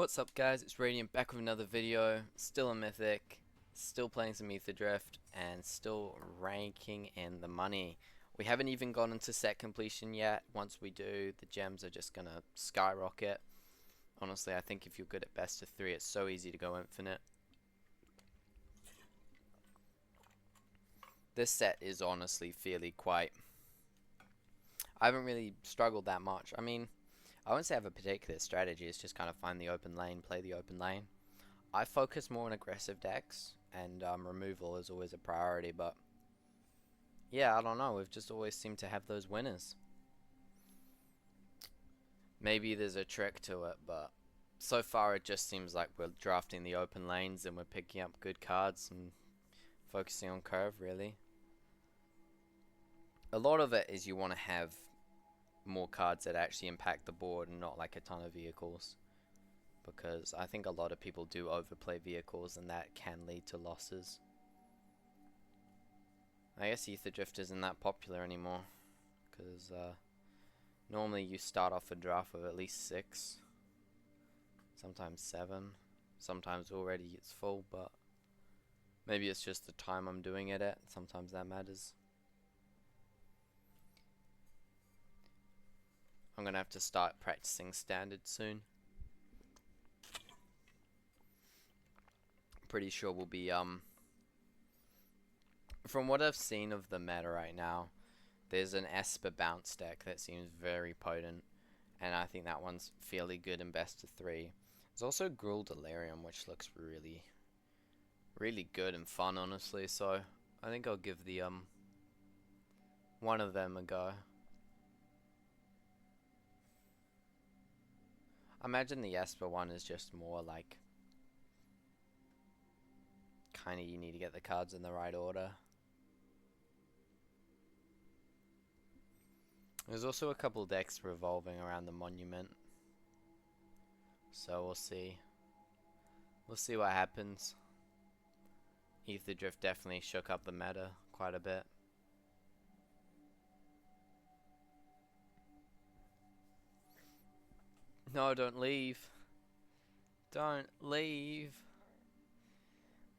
What's up guys, it's Radiant back with another video, still a mythic, still playing some Aetherdrift, and still ranking in the money. We haven't even gone into set completion yet. Once we do, the gems are just gonna skyrocket. Honestly, I think if you're good at best of 3, it's so easy to go infinite. This set is honestly fairly quite... I haven't really struggled that much. I mean, I wouldn't say I have a particular strategy, it's just kind of find the open lane, play the open lane. I focus more on aggressive decks, and removal is always a priority, but yeah, I don't know, we've just always seemed to have those winners. Maybe there's a trick to it, but so far it just seems like we're drafting the open lanes and we're picking up good cards and focusing on curve, really. A lot of it is you want to have more cards that actually impact the board and not like a ton of vehicles, because I think a lot of people do overplay vehicles and that can lead to losses. I guess Aetherdrift isn't that popular anymore, because normally you start off a draft with at least 6, sometimes 7, sometimes already it's full, but maybe it's just the time I'm doing it at, sometimes that matters. I'm gonna have to start practicing standard soon. Pretty sure we'll be from what I've seen of the meta right now, there's an Esper bounce deck that seems very potent, and I think that one's fairly good in best of 3. There's also Gruul Delirium, which looks really good and fun, honestly, so I think I'll give the one of them a go. I imagine the Esper one is just more like kinda you need to get the cards in the right order. There's also a couple decks revolving around the monument, so we'll see. We'll see what happens. Aetherdrift definitely shook up the meta quite a bit. No, don't leave. Don't leave.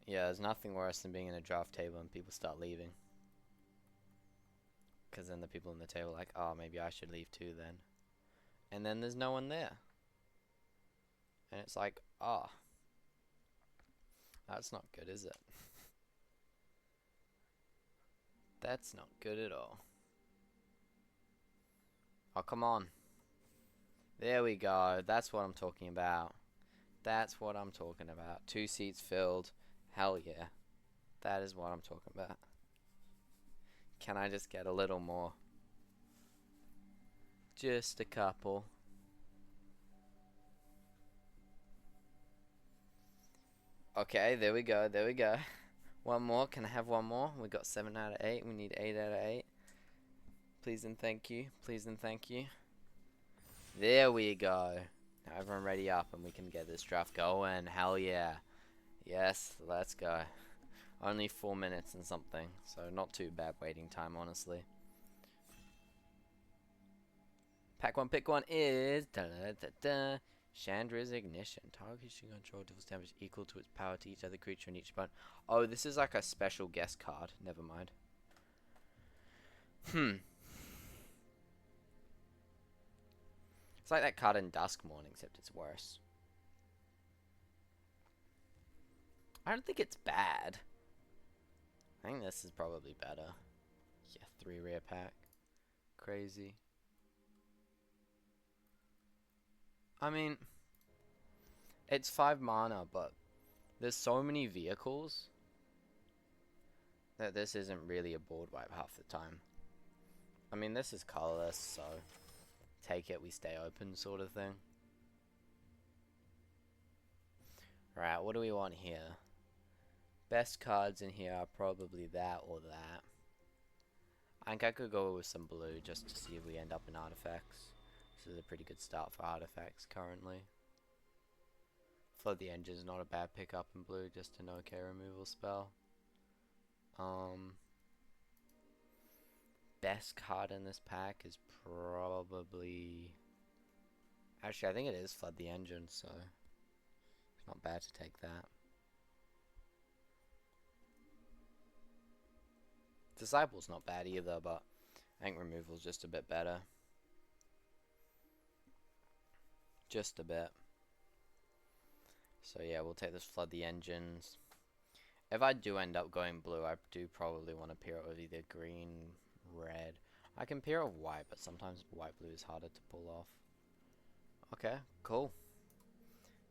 Yeah, there's nothing worse than being in a draft table and people start leaving. Because then the people in the table are like, oh, maybe I should leave too then. And then there's no one there. And it's like, oh, that's not good, is it? That's not good at all. Oh, come on. There we go. That's what I'm talking about. That's what I'm talking about. 2 seats filled. Hell yeah. That is what I'm talking about. Can I just get a little more? Just a couple. Okay, there we go, there we go. One more, can I have one more? We got 7 out of 8, we need 8 out of 8. Please and thank you, please and thank you. There we go. Now everyone ready up and we can get this draft going, hell yeah. Yes, let's go. Only 4 minutes and something, so not too bad waiting time, honestly. Pack 1, pick 1 is... Chandra's Ignition. Target can control deals damage equal to its power to each other creature in each opponent. Oh, this is like a special guest card. Never mind. It's like that card in Duskmourn, except it's worse. I don't think it's bad. I think this is probably better. Yeah, 3 rare pack. Crazy. I mean, it's 5 mana, but there's so many vehicles that this isn't really a board wipe half the time. I mean, this is colorless, so take it, we stay open sort of thing. Right, what do we want here? Best cards in here are probably that or that. I think I could go with some blue just to see if we end up in artifacts. This is a pretty good start for artifacts currently. Flood the Engine is not a bad pickup in blue, just an okay removal spell. Best card in this pack is probably... Actually, I think it is Flood the Engine, so... It's not bad to take that. Disciple's not bad either, but I think removal's just a bit better. Just a bit. So yeah, we'll take this Flood the Engines. If I do end up going blue, I do probably want to pair it with either green, red. I can pair it with white, but sometimes white-blue is harder to pull off. Okay, cool.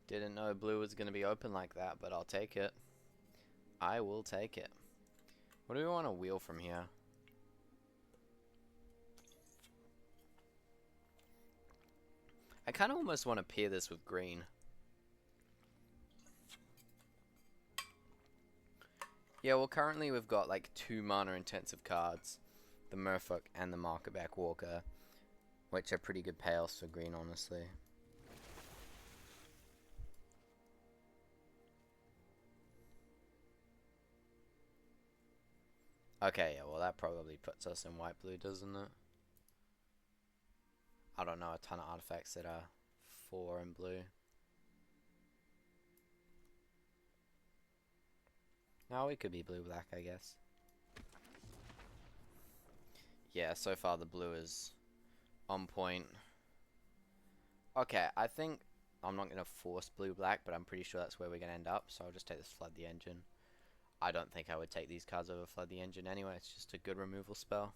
Didn't know blue was going to be open like that, but I'll take it. I will take it. What do we want to wheel from here? I kind of almost want to pair this with green. Yeah, well currently we've got like 2 mana intensive cards. The Merfolk and the Marketback Walker, which are pretty good payoffs for green, honestly. Okay, yeah, well that probably puts us in white-blue, doesn't it? I don't know a ton of artifacts that are 4 in blue. No, we could be blue-black, I guess. Yeah, so far the blue is on point. Okay, I think I'm not going to force blue-black, but I'm pretty sure that's where we're going to end up, so I'll just take this Flood the Engine. I don't think I would take these cards over Flood the Engine anyway, it's just a good removal spell.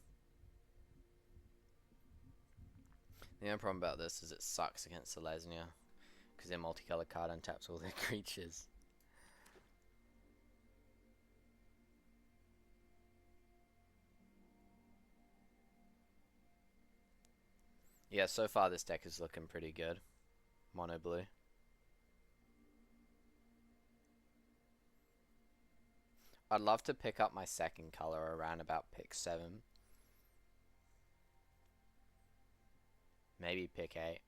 The only problem about this is it sucks against Selesnya, because their multicolored card untaps all their creatures. Yeah, so far this deck is looking pretty good. Mono blue. I'd love to pick up my second color around about pick 7. Maybe pick 8.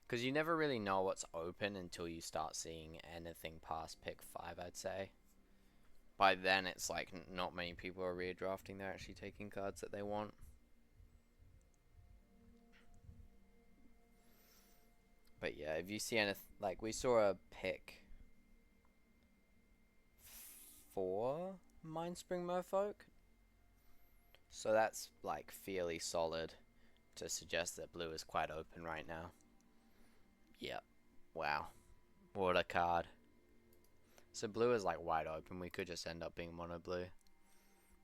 Because you never really know what's open until you start seeing anything past pick 5, I'd say. By then, it's like not many people are redrafting. They're actually taking cards that they want. But yeah, if you see anything, like we saw a pick 4 Mindspring Merfolk. So that's like fairly solid to suggest that blue is quite open right now. Yep. Wow. What a card. So blue is like wide open. We could just end up being mono blue.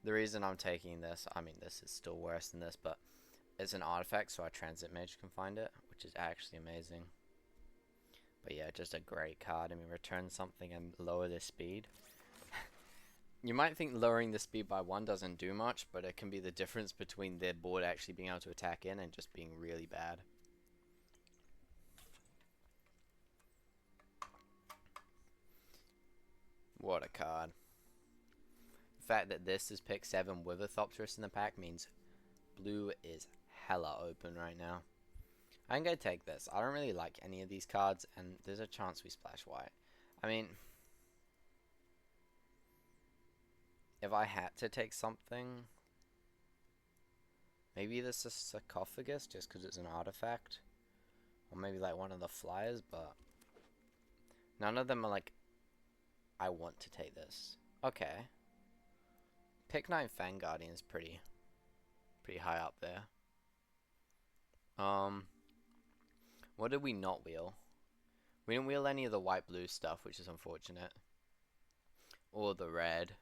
The reason I'm taking this, I mean this is still worse than this, but it's an artifact so our transit mage can find it, which is actually amazing. But yeah, just a great card. I mean, return something and lower the speed. You might think lowering the speed by 1 doesn't do much, but it can be the difference between their board actually being able to attack in and just being really bad. What a card. The fact that this is pick 7 with a Thopterus in the pack means blue is hella open right now. I'm going to take this. I don't really like any of these cards, and there's a chance we splash white. I mean, if I had to take something, maybe this is Sarcophagus, just because it's an artifact. Or maybe like one of the flyers, but none of them are like, I want to take this. Okay. Pick 9 Fang Guardian is pretty high up there. What did we not wheel? We didn't wheel any of the white-blue stuff, which is unfortunate. Or the red.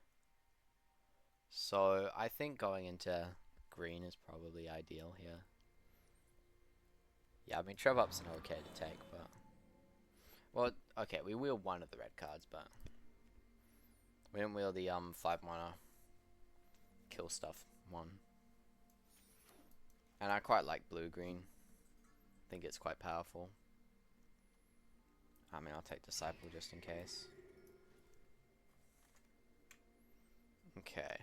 So, I think going into green is probably ideal here. Yeah, I mean, Trevup's an okay to take, but... Well, okay, we wheeled one of the red cards, but... We didn't wheel the 5 mana kill stuff one. And I quite like blue-green. I think it's quite powerful. I mean, I'll take Disciple just in case. Okay.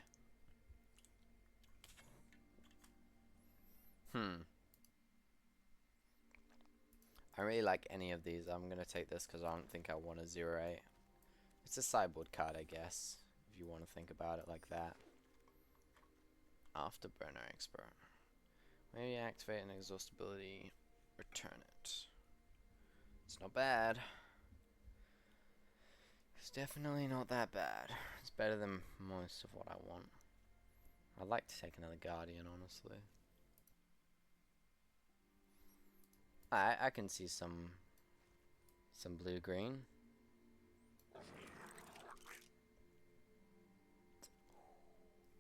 I really like any of these. I'm going to take this because I don't think I want a 0/8. It's a sideboard card, I guess, if you want to think about it like that. Afterburner Expert. Maybe activate an exhaustibility. Return it. It's not bad. It's definitely not that bad. It's better than most of what I want. I'd like to take another Guardian, honestly. I can see some blue-green.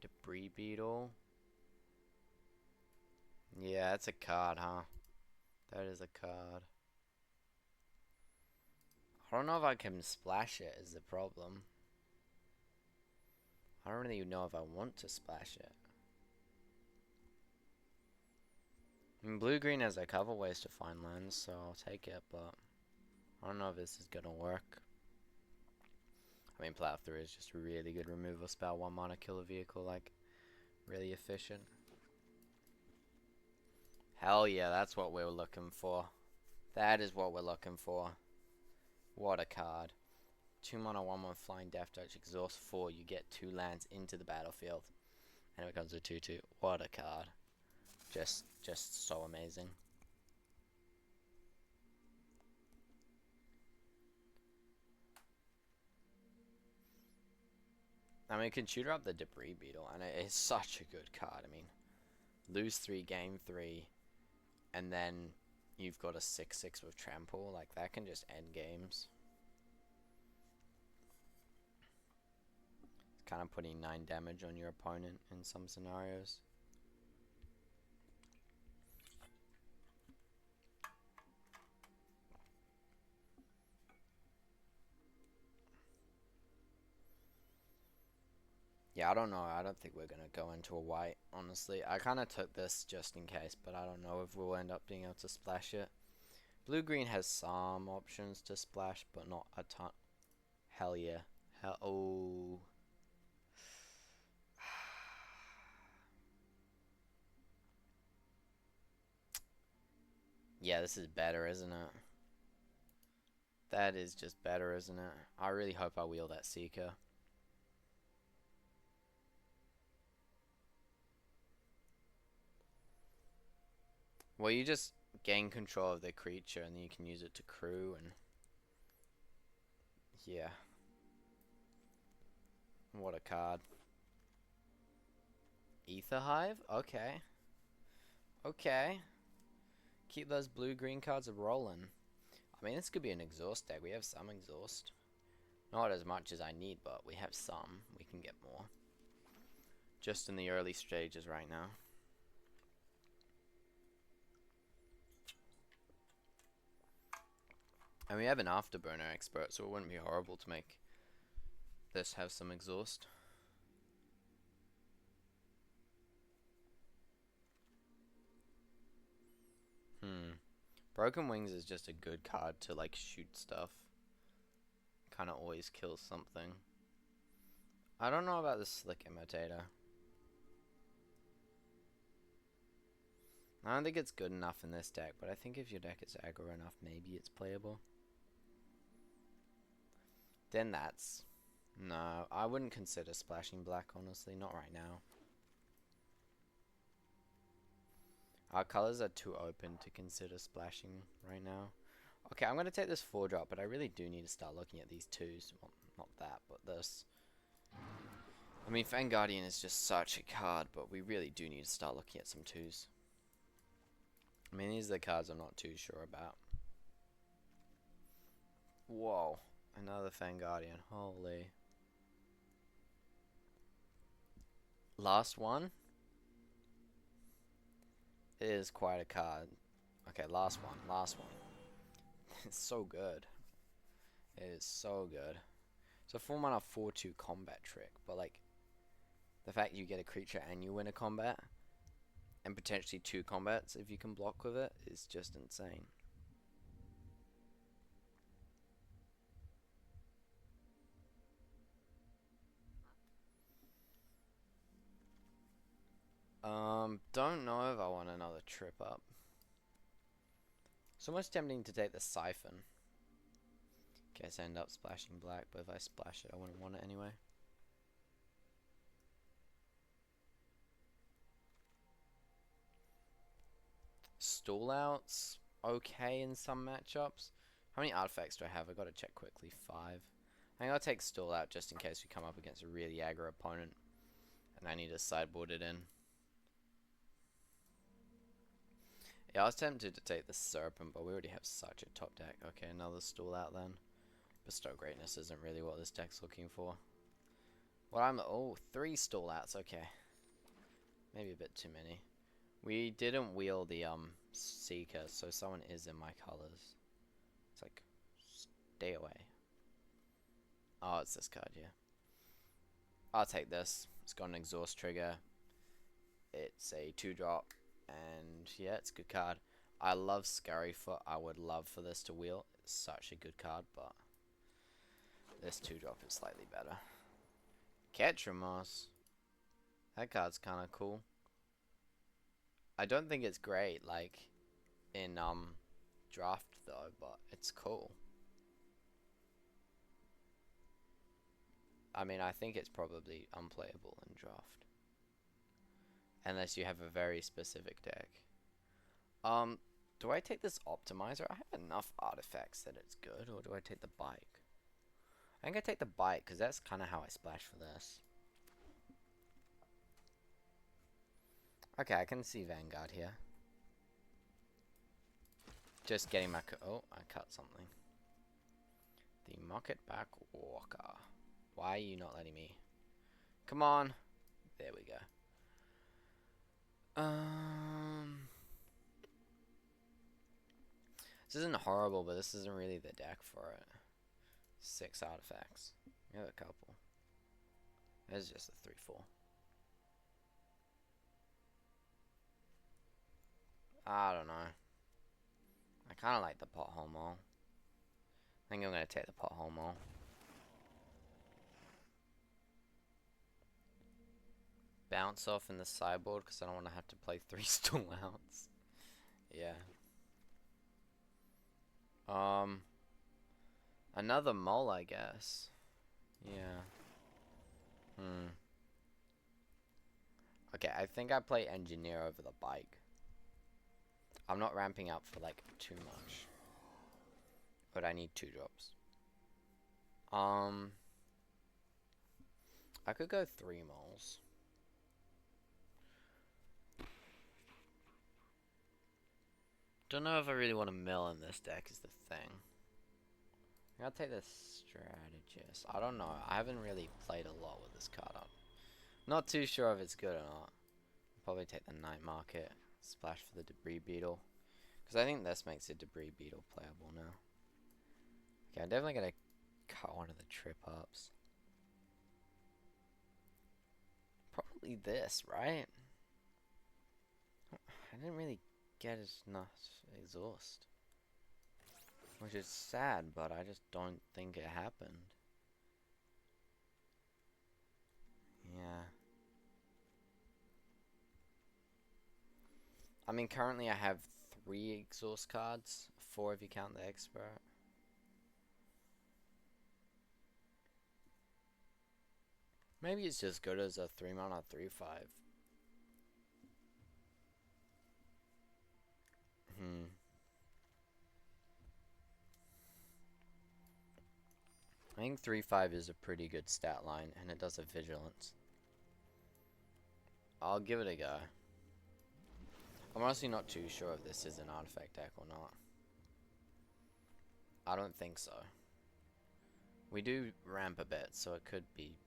Debris Beetle. Yeah, that's a card, huh? That is a card. I don't know if I can splash it is the problem. I don't really know if I want to splash it. I mean, blue-green has a couple ways to find lands, so I'll take it, but I don't know if this is gonna work. I mean, Plow Through is just a really good removal spell. 1 mana, kill a vehicle, like, really efficient. Hell yeah, that's what we were looking for. That is what we're looking for. What a card. 2 mana, 1/1 flying Death Touch, exhaust 4. You get 2 lands into the battlefield. And it becomes a 2/2. What a card. Just so amazing. I mean, you can tutor up the Debris Beetle, and it is such a good card. I mean, lose 3, gain 3, and then you've got a 6/6 with Trample. Like, that can just end games. It's kind of putting 9 damage on your opponent in some scenarios. Yeah, I don't know. I don't think we're going to go into a white, honestly. I kind of took this just in case, but I don't know if we'll end up being able to splash it. Blue-green has some options to splash, but not a ton. Hell yeah. Oh. Yeah, this is better, isn't it? That is just better, isn't it? I really hope I wheel that Seeker. Well, you just gain control of the creature and then you can use it to crew and... Yeah. What a card. Ether Hive? Okay. Okay. Keep those blue-green cards rolling. I mean, this could be an exhaust deck. We have some exhaust. Not as much as I need, but we have some. We can get more. Just in the early stages right now. And we have an Afterburner expert, so it wouldn't be horrible to make this have some exhaust. Broken Wings is just a good card to, like, shoot stuff. Kind of always kills something. I don't know about the Slick Imitator. I don't think it's good enough in this deck, but I think if your deck is aggro enough, maybe it's playable. Then that's... No, I wouldn't consider splashing black, honestly. Not right now. Our colors are too open to consider splashing right now. Okay, I'm going to take this 4-drop, but I really do need to start looking at these 2s. Well, not that, but this. I mean, Fang Guardian is just such a card, but we really do need to start looking at some 2s. I mean, these are the cards I'm not too sure about. Whoa, another Fang Guardian. Holy. Last one. It is quite a card. Okay, last one. It's so good. It is so good. It's a 4 mana 4/2 combat trick, but like the fact you get a creature and you win a combat, and potentially 2 combats if you can block with it, is just insane. Don't know if I want another trip up. It's almost tempting to take the Siphon. Guess I end up splashing black, but if I splash it, I wouldn't want it anyway. Stall outs, okay in some matchups. How many artifacts do I have? I gotta check quickly. 5. I think I'll take Stall out just in case we come up against a really aggro opponent and I need to sideboard it in. Yeah, I was tempted to take the Serpent, but we already have such a top deck. Okay, another Stall out then. Bestow Greatness isn't really what this deck's looking for. Well, oh, 3 Stall outs, okay. Maybe a bit too many. We didn't wheel the Seeker, so someone is in my colors. It's like, stay away. Oh, it's this card, yeah. I'll take this. It's got an exhaust trigger. It's a 2-drop, and yeah, it's a good card. I love Scurryfoot. I would love for this to wheel. It's such a good card, but this 2-drop is slightly better. Ketramos. That card's kind of cool. I don't think it's great, like, in draft though, but it's cool. I mean, I think it's probably unplayable in draft. Unless you have a very specific deck. Do I take this Optimizer? I have enough artifacts that it's good, or do I take the Bike? I think I take the Bike, because that's kind of how I splash for this. Okay, I can see Vanguard here. Just getting my... Oh, I cut something. The Market Back Walker. Why are you not letting me? Come on. There we go. This isn't horrible, but this isn't really the deck for it. 6 artifacts. We have a couple. There's just a 3/4. I don't know. I kind of like the Pothole Mole. I think I'm going to take the Pothole Mole. Bounce off in the sideboard because I don't want to have to play 3 Stall outs. Yeah. Another mole, I guess. Yeah. Okay, I think I play Engineer over the Bike. I'm not ramping up for, like, too much. But I need 2-drops. I could go 3 moles. Don't know if I really want to mill in this deck is the thing. I'll take the Strategist. I don't know. I haven't really played a lot with this card up. Not too sure if it's good or not. I'll probably take the Night Market. Splash for the Debris Beetle. Because I think this makes the Debris Beetle playable now. Okay, I'm definitely going to cut one of the trip-ups. Probably this, right? I didn't really get enough exhaust. Which is sad, but I just don't think it happened. Yeah. I mean, currently I have 3 exhaust cards. 4 if you count the expert. Maybe it's just good as a 3-mana 3/5. I think 3/5 is a pretty good stat line, and it does have Vigilance. I'll give it a go. I'm honestly not too sure if this is an artifact deck or not. I don't think so. We do ramp a bit, so it could be.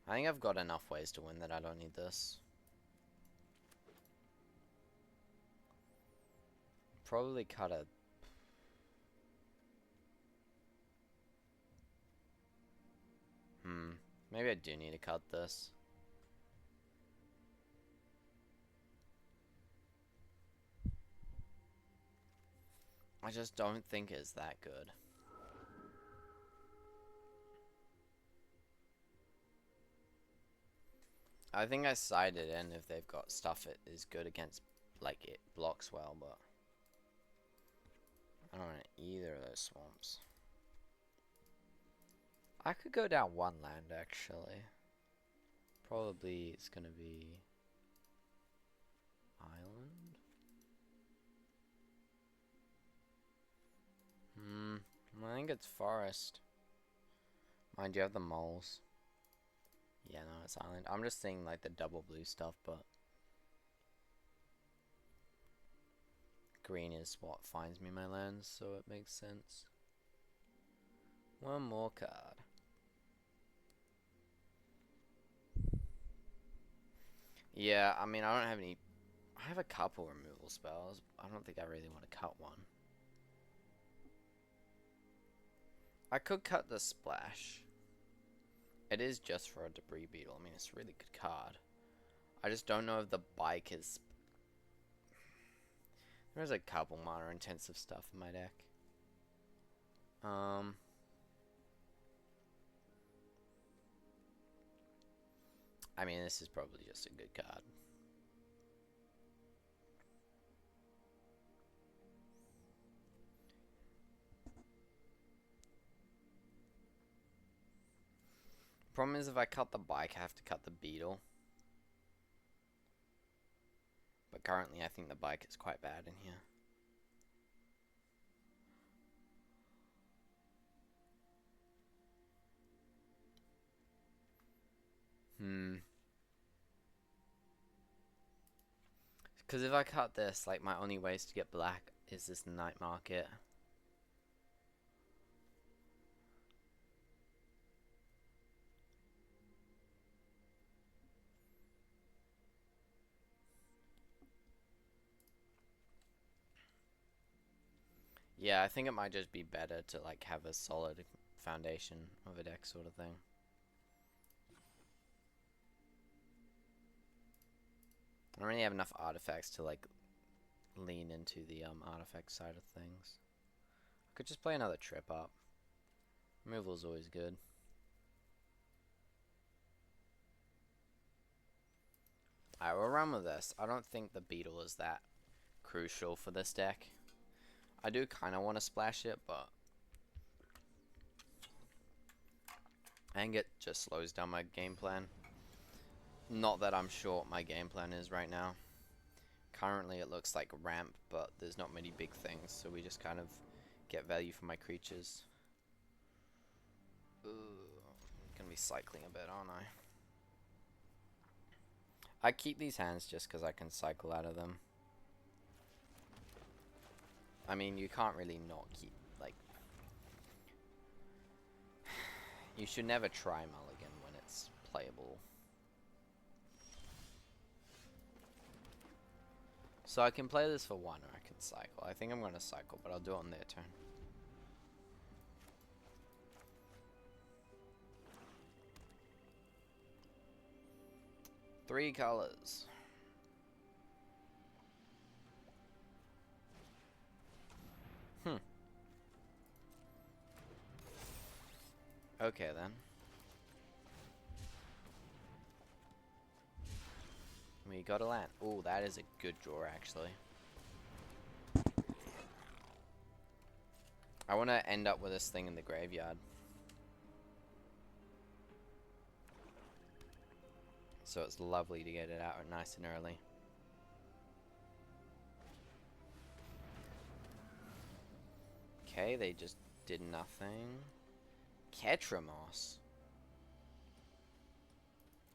I think I've got enough ways to win that I don't need this. Probably cut a... Maybe I do need to cut this. I just don't think it's that good. I think I side it in if they've got stuff that is good against, like, it blocks well, but I don't want either of those swamps. I could go down 1 land, actually. Probably it's gonna be Island. I think it's Forest. Mind you have the moles. Yeah, no, it's island. I'm just seeing like the double blue stuff, but green is what finds me my lands, so it makes sense. One more card. Yeah, I mean, I don't have any. I have a couple removal spells. I don't think I really want to cut one. I could cut the splash. It is just for a debris beetle. I mean, it's a really good card. I just don't know if the bike is. There's a couple mana intensive stuff in my deck. I mean, this is probably just a good card. Problem is, if I cut the bike, I have to cut the beetle. But currently, I think the bike is quite bad in here. Because if I cut this, like, my only ways to get black is this night market. Yeah, I think it might just be better to, like, have a solid foundation of a deck sort of thing. I don't really have enough artifacts to, like, lean into the artifact side of things. I could just play another trip up. Removal's always good. Alright, we'll run with this. I don't think the beetle is that crucial for this deck. I do kind of want to splash it, but I think it just slows down my game plan. Not that I'm sure what my game plan is right now. Currently it looks like ramp, but there's not many big things, so we just kind of get value from my creatures. Ooh, I'm gonna be cycling a bit, aren't I? I keep these hands just because I can cycle out of them. I mean, you can't really not keep, like... You should never try mulligan when it's playable. So I can play this for one, or I can cycle. I think I'm going to cycle, but I'll do it on their turn. Three colors. Okay, then. We got a land. Oh, that is a good draw, actually. I want to end up with this thing in the graveyard. So it's lovely to get it out nice and early. Okay, they just did nothing. Ketramos.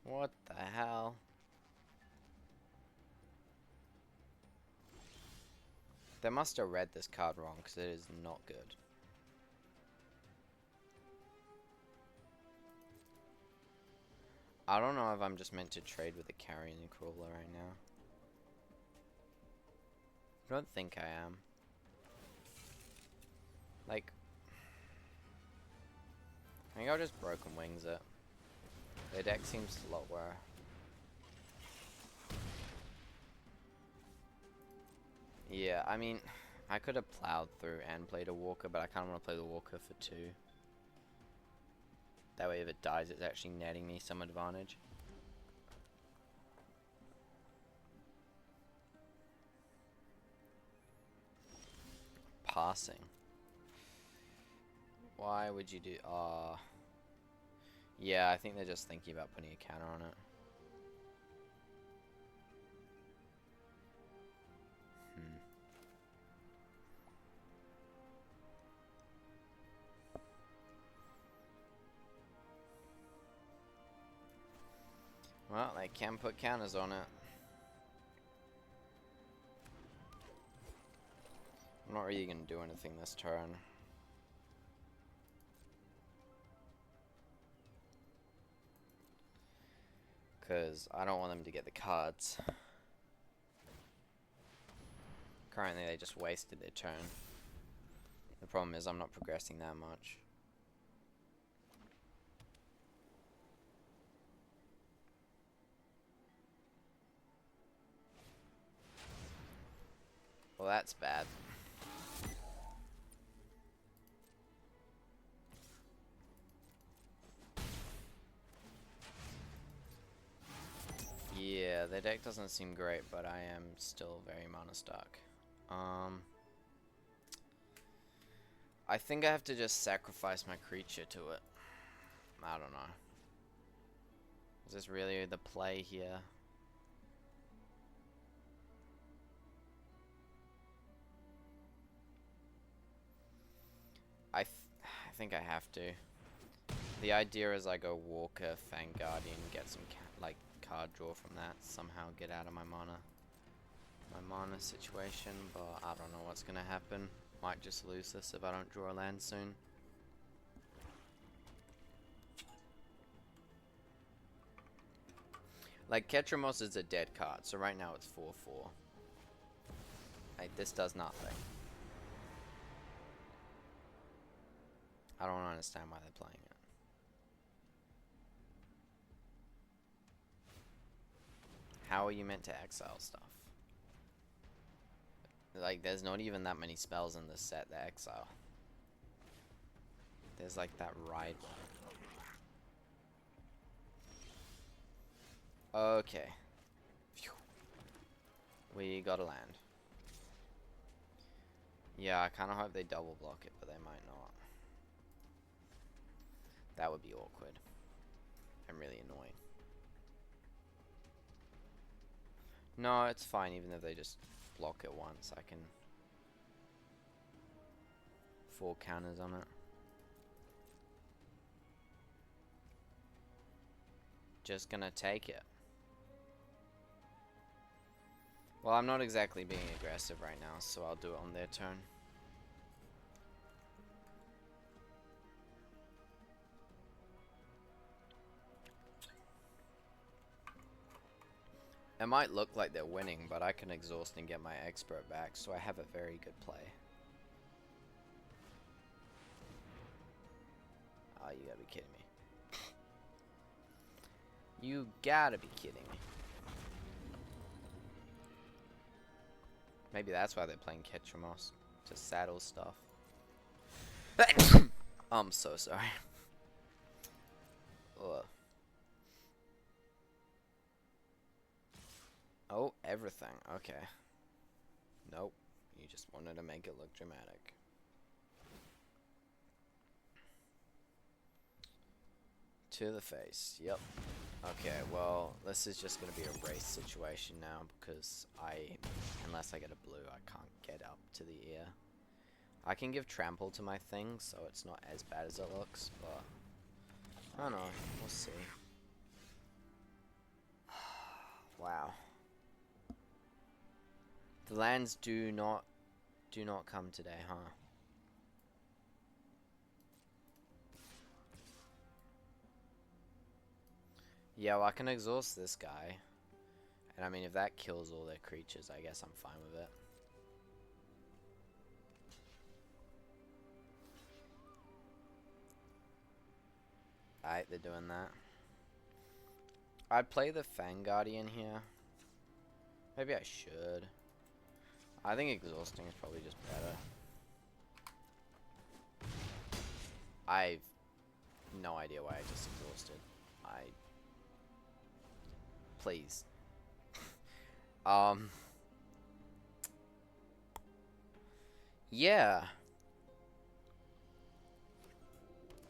What the hell? They must have read this card wrong, because it is not good. I don't know if I'm just meant to trade with a carrion crawler right now. I don't think I am. Like, I think I'll just Broken Wings it. Their deck seems slower. Yeah, I mean, I could have plowed through and played a Walker, but I kind of want to play the Walker for 2. That way if it dies, it's actually netting me some advantage. Passing. Why would you do... yeah, I think they're just thinking about putting a counter on it. Well, they can put counters on it. I'm not really going to do anything this turn. Because I don't want them to get the cards. Currently, they just wasted their turn. The problem is I'm not progressing that much. Well, that's bad. Yeah, their deck doesn't seem great, but I am still very mana stuck. I think I have to just sacrifice my creature to it. I don't know. Is this really the play here? I think I have to. The idea is I go Walker, Fang Guardian, get some card draw from that, somehow get out of my mana situation, but I don't know what's gonna happen. Might just lose this if I don't draw a land soon. Like, Ketramos is a dead card, so right now it's 4/4. Like, this does nothing. I don't understand why they're playing it. How are you meant to exile stuff? Like, there's not even that many spells in this set that exile. There's like that ride one. Okay. Phew. We got a land. Yeah, I kind of hope they double block it, but they might not. That would be awkward. And really annoying. No, it's fine, even if they just block it once. I can 4 counters on it. Just gonna take it. Well, I'm not exactly being aggressive right now, so I'll do it on their turn. It might look like they're winning, but I can exhaust and get my expert back, so I have a very good play. Oh, you gotta be kidding me. You gotta be kidding me. Maybe that's why they're playing Ketramos, to saddle stuff. I'm so sorry. Ugh. Oh, everything. Okay. Nope. You just wanted to make it look dramatic. To the face. Yep. Okay, well, this is just going to be a race situation now because unless I get a blue, I can't get up to the ear. I can give trample to my thing, so it's not as bad as it looks, but I don't know. We'll see. Wow. The lands do not come today, huh? Yeah, well, I can exhaust this guy. And I mean, if that kills all their creatures, I guess I'm fine with it. Alright, they're doing that. I'd play the Fang Guardian here. Maybe I should. I think exhausting is probably just better. I've no idea why I just exhausted. Please. Yeah.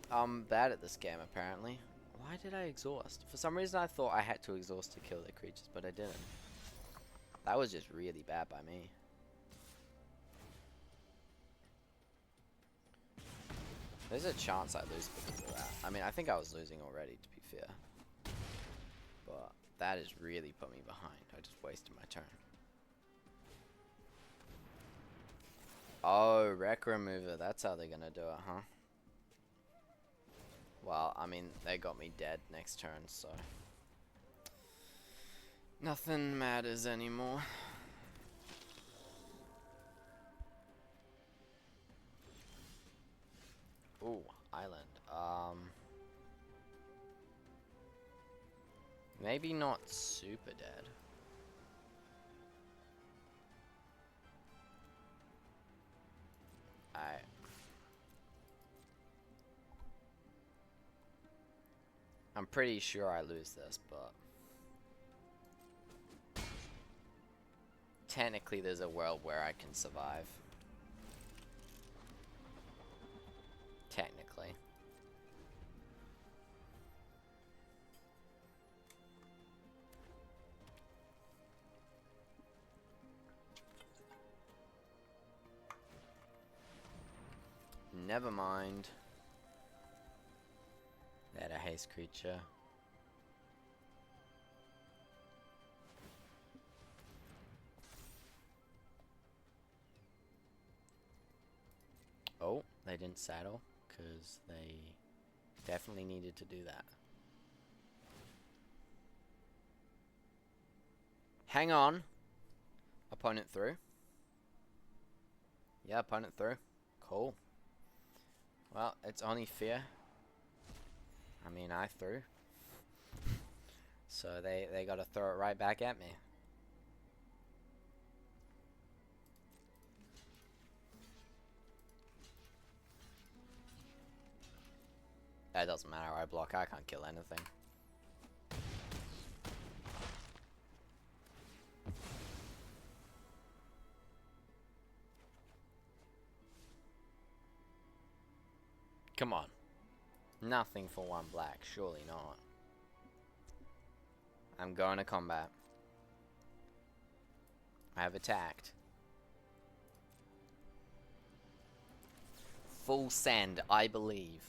I'm bad at this game, apparently. Why did I exhaust? For some reason, I thought I had to exhaust to kill the creatures, but I didn't. That was just really bad by me. There's a chance I lose because of that. I mean, I think I was losing already, to be fair. But That has really put me behind. I just wasted my turn. Oh, wreck remover. That's how they're gonna do it, huh? Well, I mean, they got me dead next turn, so nothing matters anymore. Ooh, island. Maybe not super dead. Alright. I'm pretty sure I lose this, but technically there's a world where I can survive. Technically. Never mind. That a haste creature. Oh, they didn't saddle, because they definitely needed to do that. Hang on. Opponent through. Yeah, opponent through. Cool. Well, it's only fair. I mean, I threw. So they gotta throw it right back at me. That doesn't matter, I block, I can't kill anything. Come on. Nothing for one black, surely not. I'm going to combat. I have attacked. Full send, I believe.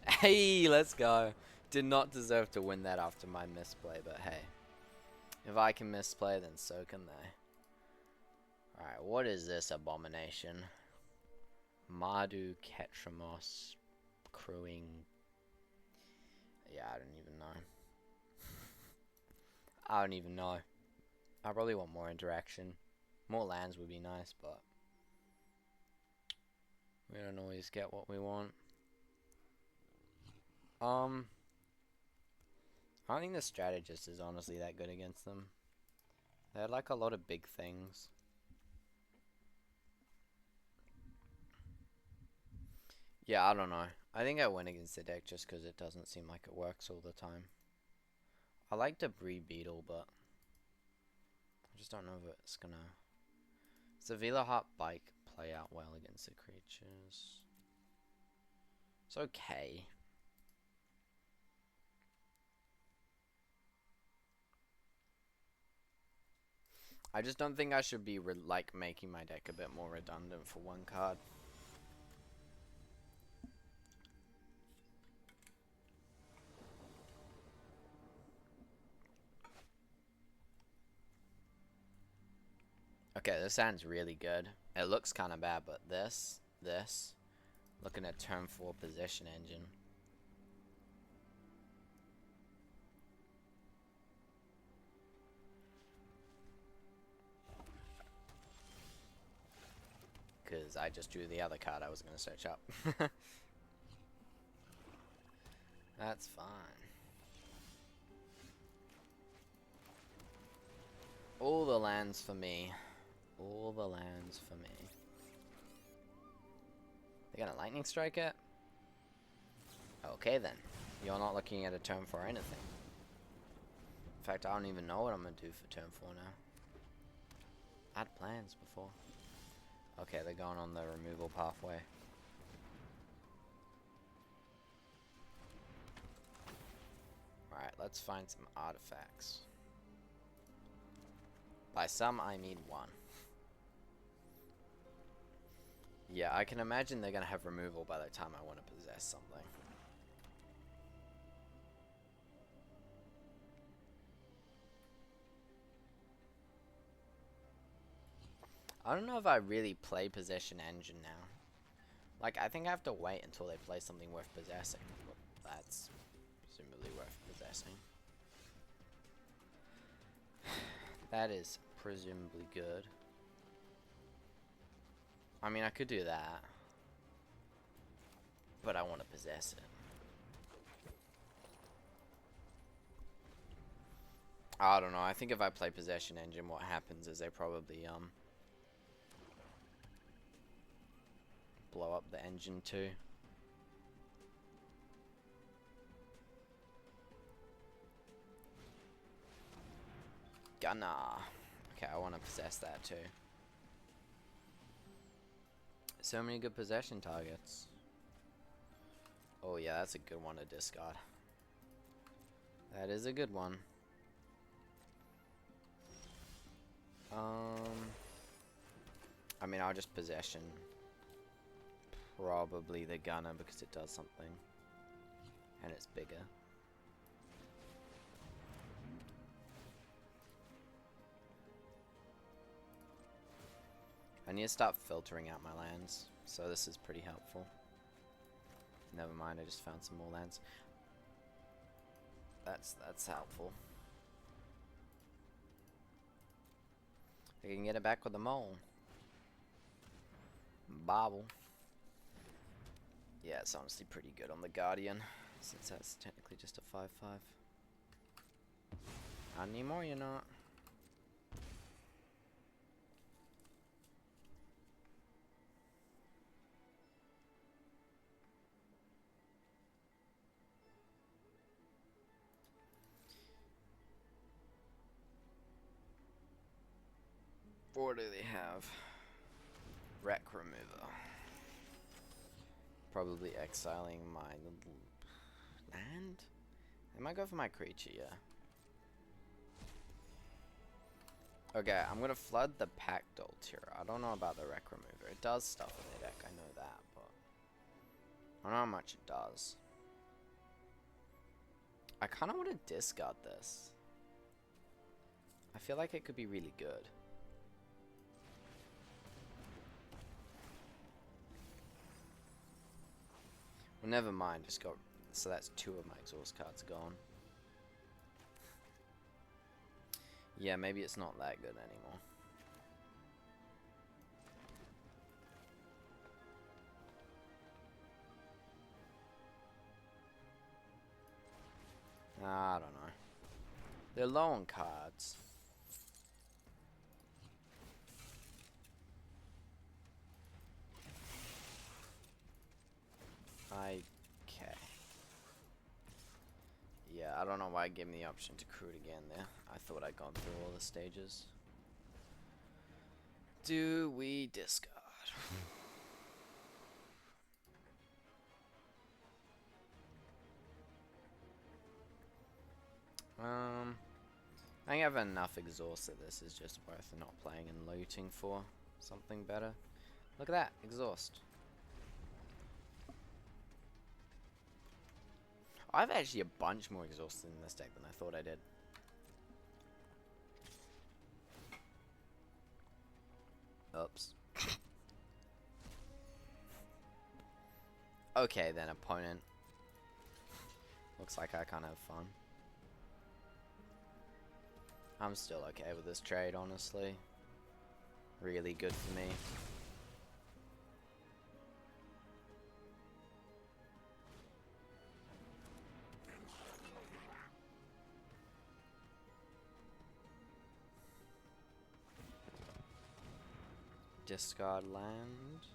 Hey, let's go. Did not deserve to win that after my misplay, but hey. If I can misplay, then so can they. Alright, what is this abomination? Mardu Ketramos crewing. Yeah, I don't even know. I don't even know. I probably want more interaction. More lands would be nice, but we don't always get what we want. I don't think the strategist is honestly that good against them. They had like a lot of big things. Yeah, I don't know. I think I win against the deck just because it doesn't seem like it works all the time. I like Debris Beetle, but I just don't know if it's gonna... Does the Vela Heart Bike play out well against the creatures? It's okay. I just don't think I should be like making my deck a bit more redundant for one card. Okay, this sounds really good. It looks kind of bad, but this, looking at turn 4 possession engine. Because I just drew the other card I was going to search up. That's fine. All the lands for me. All the lands for me. They gonna lightning strike it? Okay then. You're not looking at a turn 4 anything. In fact, I don't even know what I'm gonna do for turn 4 now. I had plans before. Okay, they're going on the removal pathway. Alright, let's find some artifacts. By some, I mean one. Yeah, I can imagine they're gonna have removal by the time I want to possess something. I don't know if I really play Possession Engine now. Like, I think I have to wait until they play something worth possessing. But that's presumably worth possessing. That is presumably good. I mean, I could do that. But I want to possess it. I don't know. I think if I play Possession Engine, what happens is they probably, blow up the engine too. Gunner. Okay, I want to possess that too. So many good possession targets. Oh yeah, that's a good one to discard. That is a good one. I mean, I'll just possession probably the gunner because it does something. And it's bigger. I need to start filtering out my lands, so this is pretty helpful. Never mind, I just found some more lands. That's helpful. I can get it back with the mole. Bobble. Yeah, it's honestly pretty good on the Guardian, since that's technically just a 5/5. Not anymore, you're not. What do they have? Wreck remover. Probably exiling my land? I might go for my creature, yeah. Okay, I'm gonna flood the Pact Altura. I don't know about the Wreck remover. It does stuff in the deck, I know that, but I don't know how much it does. I kinda wanna discard this. I feel like it could be really good. Well, never mind, just got... So that's 2 of my exhaust cards gone. Yeah, maybe it's not that good anymore. I don't know. They're low on cards. Okay. Yeah, I don't know why I gave me the option to crew it again there. I thought I'd gone through all the stages. Do we discard? I think I have enough exhaust that this is just worth not playing and looting for something better. Look at that, exhaust. I have actually a bunch more exhaust in this deck than I thought I did. Oops. Okay then, opponent. Looks like I can't have fun. I'm still okay with this trade, honestly. Really good for me. Discard land.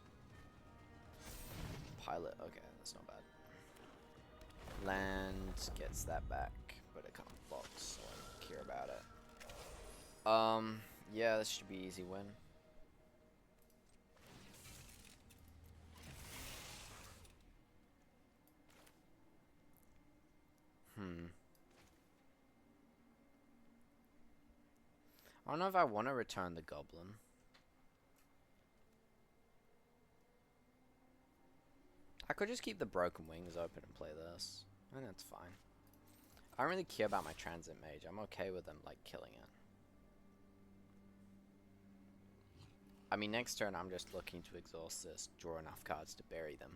Pilot, okay, that's not bad. Land gets that back, but it can't box, so I don't care about it. Yeah, this should be easy win. I don't know if I want to return the goblin. I could just keep the broken wings open and play this. I think that's fine. I don't really care about my transit mage. I'm okay with them, like, killing it. I mean, next turn I'm just looking to exhaust this, draw enough cards to bury them.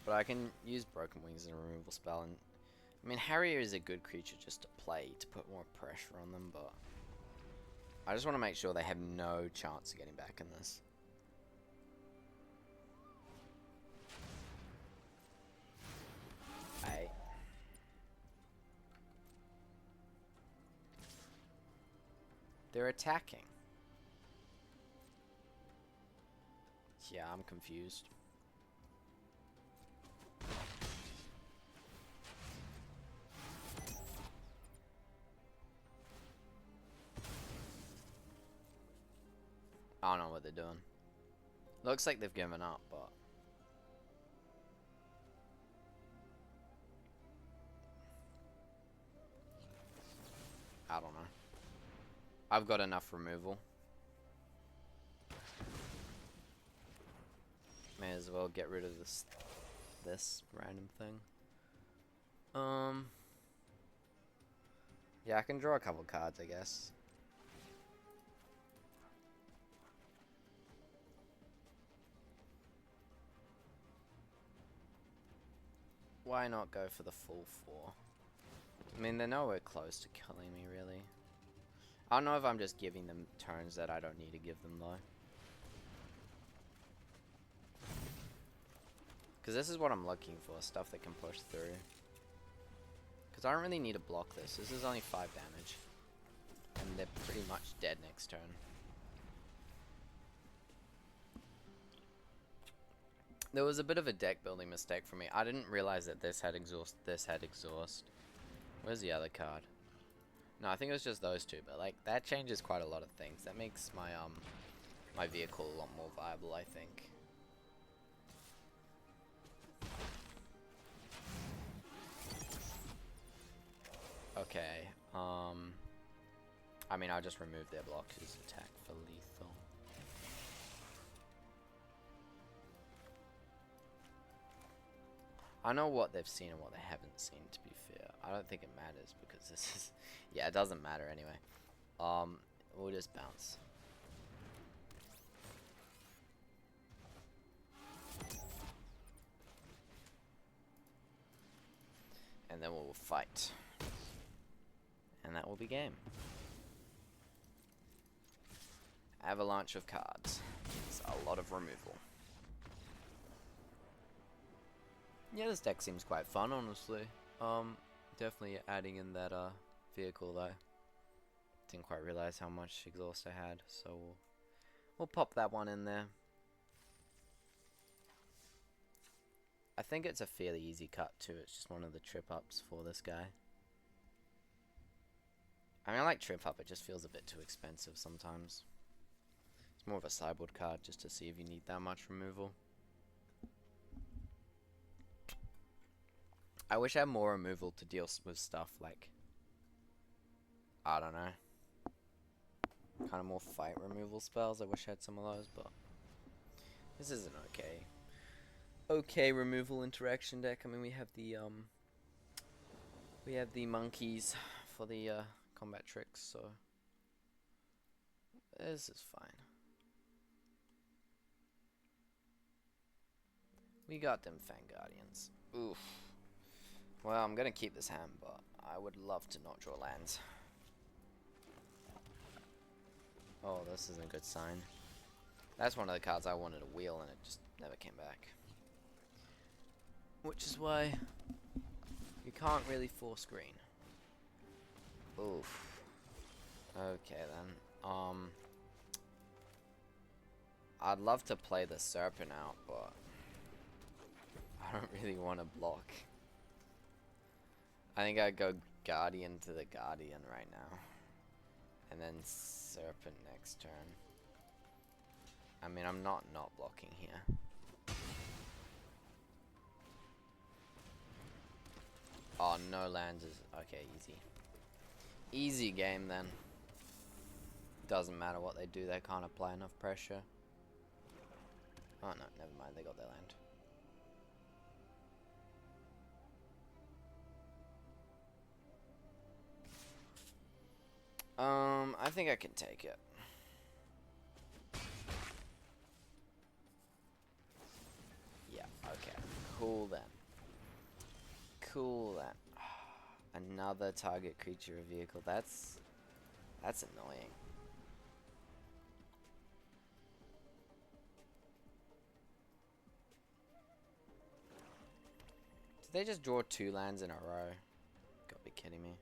But I can use Broken Wings as a removal spell, and I mean, Harrier is a good creature just to play, to put more pressure on them, but I just want to make sure they have no chance of getting back in this. Hey. They're attacking. Yeah, I'm confused. I don't know what they're doing. Looks like they've given up, but I don't know. I've got enough removal. May as well get rid of this random thing. Yeah, I can draw a couple cards, I guess. Why not go for the full 4? I mean, they're nowhere close to killing me, really. I don't know if I'm just giving them turns that I don't need to give them, though. Because this is what I'm looking for, stuff that can push through. Because I don't really need to block this. This is only 5 damage. And they're pretty much dead next turn. There was a bit of a deck building mistake for me. I didn't realize that this had exhaust, this had exhaust. Where's the other card? No, I think it was just those two, but like that changes quite a lot of things. That makes my my vehicle a lot more viable, I think. Okay, I mean, I'll just remove their blockers, attack for lethal. I know what they've seen and what they haven't seen, to be fair. I don't think it matters, because this is... Yeah, it doesn't matter anyway. We'll just bounce. And then we'll fight. And that will be game. Avalanche of cards. It's a lot of removal. Yeah, this deck seems quite fun, honestly. Definitely adding in that vehicle though. Didn't quite realize how much exhaust I had, so we'll pop that one in there. I think it's a fairly easy cut too. It's just one of the trip ups for this guy. I mean, I like trip up. It just feels a bit too expensive sometimes. It's more of a sideboard card just to see if you need that much removal. I wish I had more removal to deal with stuff like, I don't know, kind of more fight removal spells. I wish I had some of those, but this is an okay removal interaction deck. I mean, we have the monkeys for the combat tricks, so this is fine. We got them Fang Guardians. Oof. Well, I'm gonna keep this hand, but I would love to not draw lands. Oh, this isn't a good sign. That's one of the cards I wanted to wheel, and it just never came back. Which is why you can't really force green. Oof. Okay then. I'd love to play the Serpent out, but I don't really want to block. I think I'd go Guardian to the Guardian right now. And then Serpent next turn. I mean, I'm not blocking here. Oh, no lands is... Okay, easy. Easy game then. Doesn't matter what they do, they can't apply enough pressure. Oh no, never mind, they got their land. I think I can take it. Yeah, okay. Cool then. Cool then. Another target creature or vehicle. That's annoying. Did they just draw 2 lands in a row? Gotta be kidding me.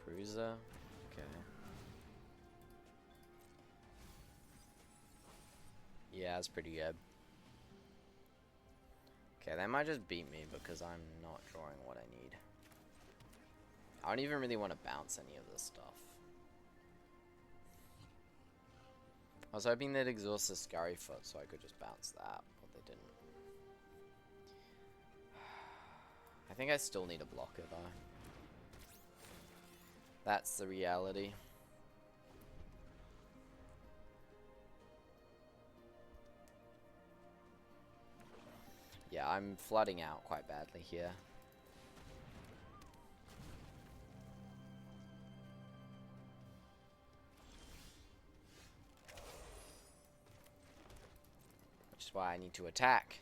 Cruiser? Okay. Yeah, that's pretty good. Okay, they might just beat me because I'm not drawing what I need. I don't even really want to bounce any of this stuff. I was hoping they'd exhaust the Scurry Foot so I could just bounce that, but they didn't. I think I still need a blocker though. That's the reality. Yeah, I'm flooding out quite badly here. Which is why I need to attack.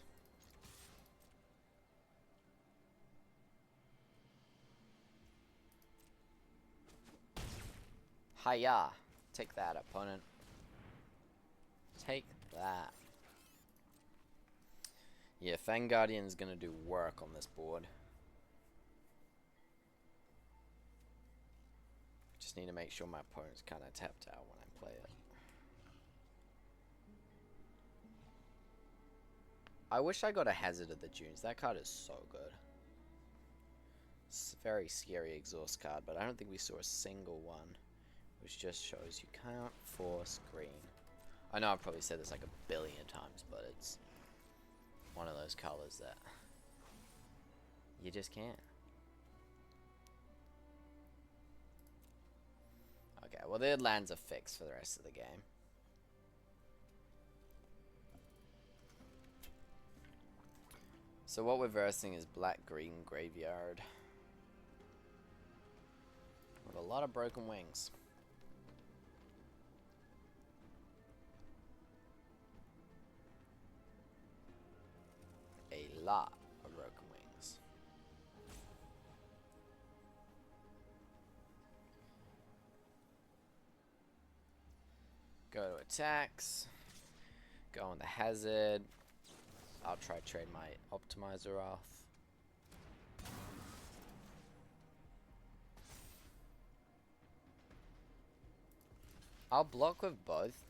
Hiya! Take that, opponent. Take that. Yeah, Fang Guardian's gonna do work on this board. Just need to make sure my opponent's kind of tapped out when I play it. I wish I got a Hazard of the Dunes. That card is so good. It's a very scary exhaust card, but I don't think we saw a single one. Which just shows you can't force green. I know I've probably said this like a billion times, but it's one of those colors that you just can't. Okay, well their lands are fixed for the rest of the game. So what we're versing is black-green graveyard. With a lot of broken wings. A lot of broken wings. Go to attacks. Go on the hazard. I'll try trade my optimizer off. I'll block with both.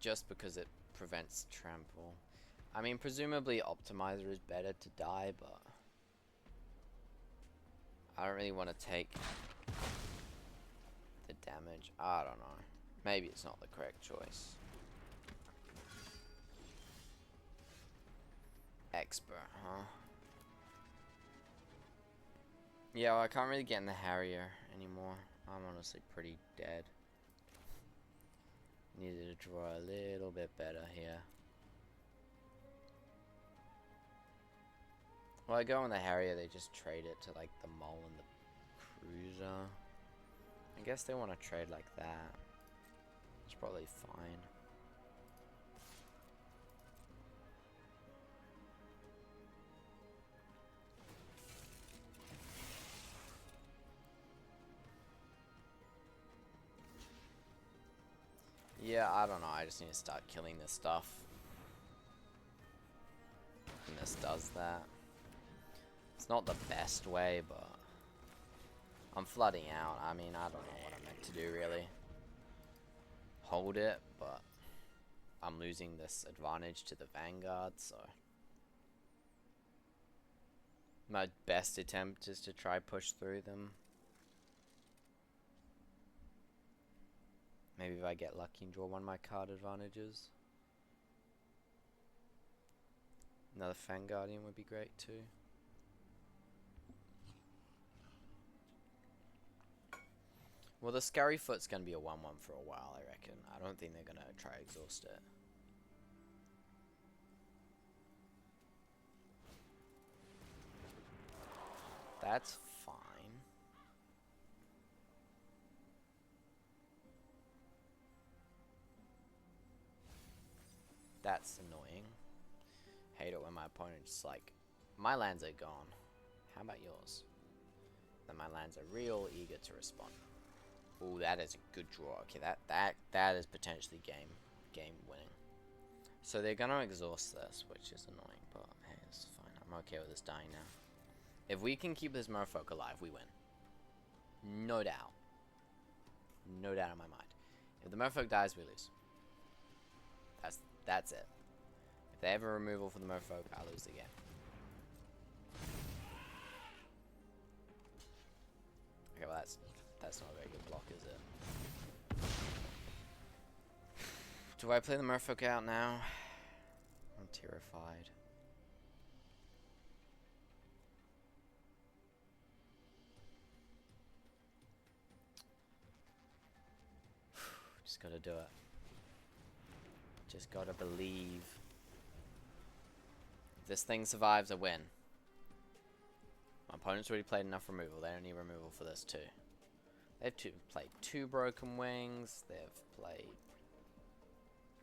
Just because it prevents trample. I mean, presumably optimizer is better to die, but I don't really want to take the damage. I don't know. Maybe it's not the correct choice. Expert, huh? Yeah, well, I can't really get in the Harrier anymore. I'm honestly pretty dead. Needed to draw a little bit better here. Well, I go on the Harrier, they just trade it to like the Mole and the Cruiser. I guess they want to trade like that. It's probably fine. Yeah, I don't know. I just need to start killing this stuff. And this does that. It's not the best way, but I'm flooding out. I mean, I don't know what I'm meant to do, really. Hold it, but I'm losing this advantage to the Vanguard, so my best attempt is to try push through them. Maybe if I get lucky and draw one of my card advantages. Another Fang Guardian would be great too. Well, the Scurry Foot's gonna be a 1-1 for a while, I reckon. I don't think they're gonna try to exhaust it. That's fine. That's annoying. Hate it when my opponent's like, my lands are gone. How about yours? Then my lands are real eager to respond. Ooh, that is a good draw. Okay, that is potentially game winning. So they're gonna exhaust this, which is annoying, but hey, it's fine. I'm okay with this dying now. If we can keep this merfolk alive, we win. No doubt. No doubt in my mind. If the merfolk dies, we lose. That's it. If they have a removal for the merfolk, I lose the game. Okay, well that's not a very good block, is it? Do I play the merfolk out now? I'm terrified. Just gotta do it. Just gotta believe. If this thing survives, I win. My opponent's already played enough removal. They don't need removal for this too. They've played 2 Broken Wings. They've played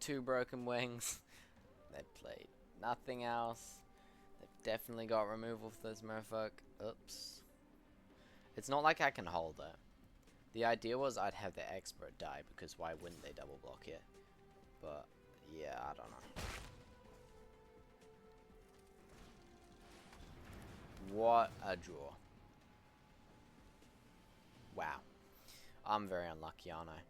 2 Broken Wings. They've played nothing else. They've definitely got removal for this merfolk. Oops. It's not like I can hold it. The idea was I'd have the expert die, because why wouldn't they double block it? But yeah, I don't know. What a draw. Wow. I'm very unlucky, aren't I?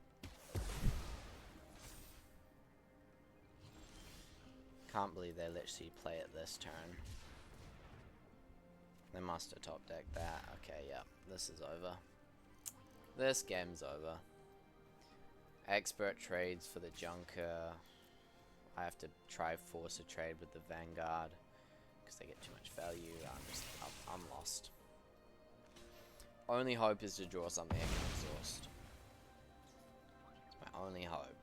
Can't believe they literally play it this turn. They must have top decked that. Okay, yeah. This is over. This game's over. Expert trades for the Junker. I have to try force a trade with the Vanguard because they get too much value. I'm lost. Only hope is to draw something I can exhaust. It's my only hope.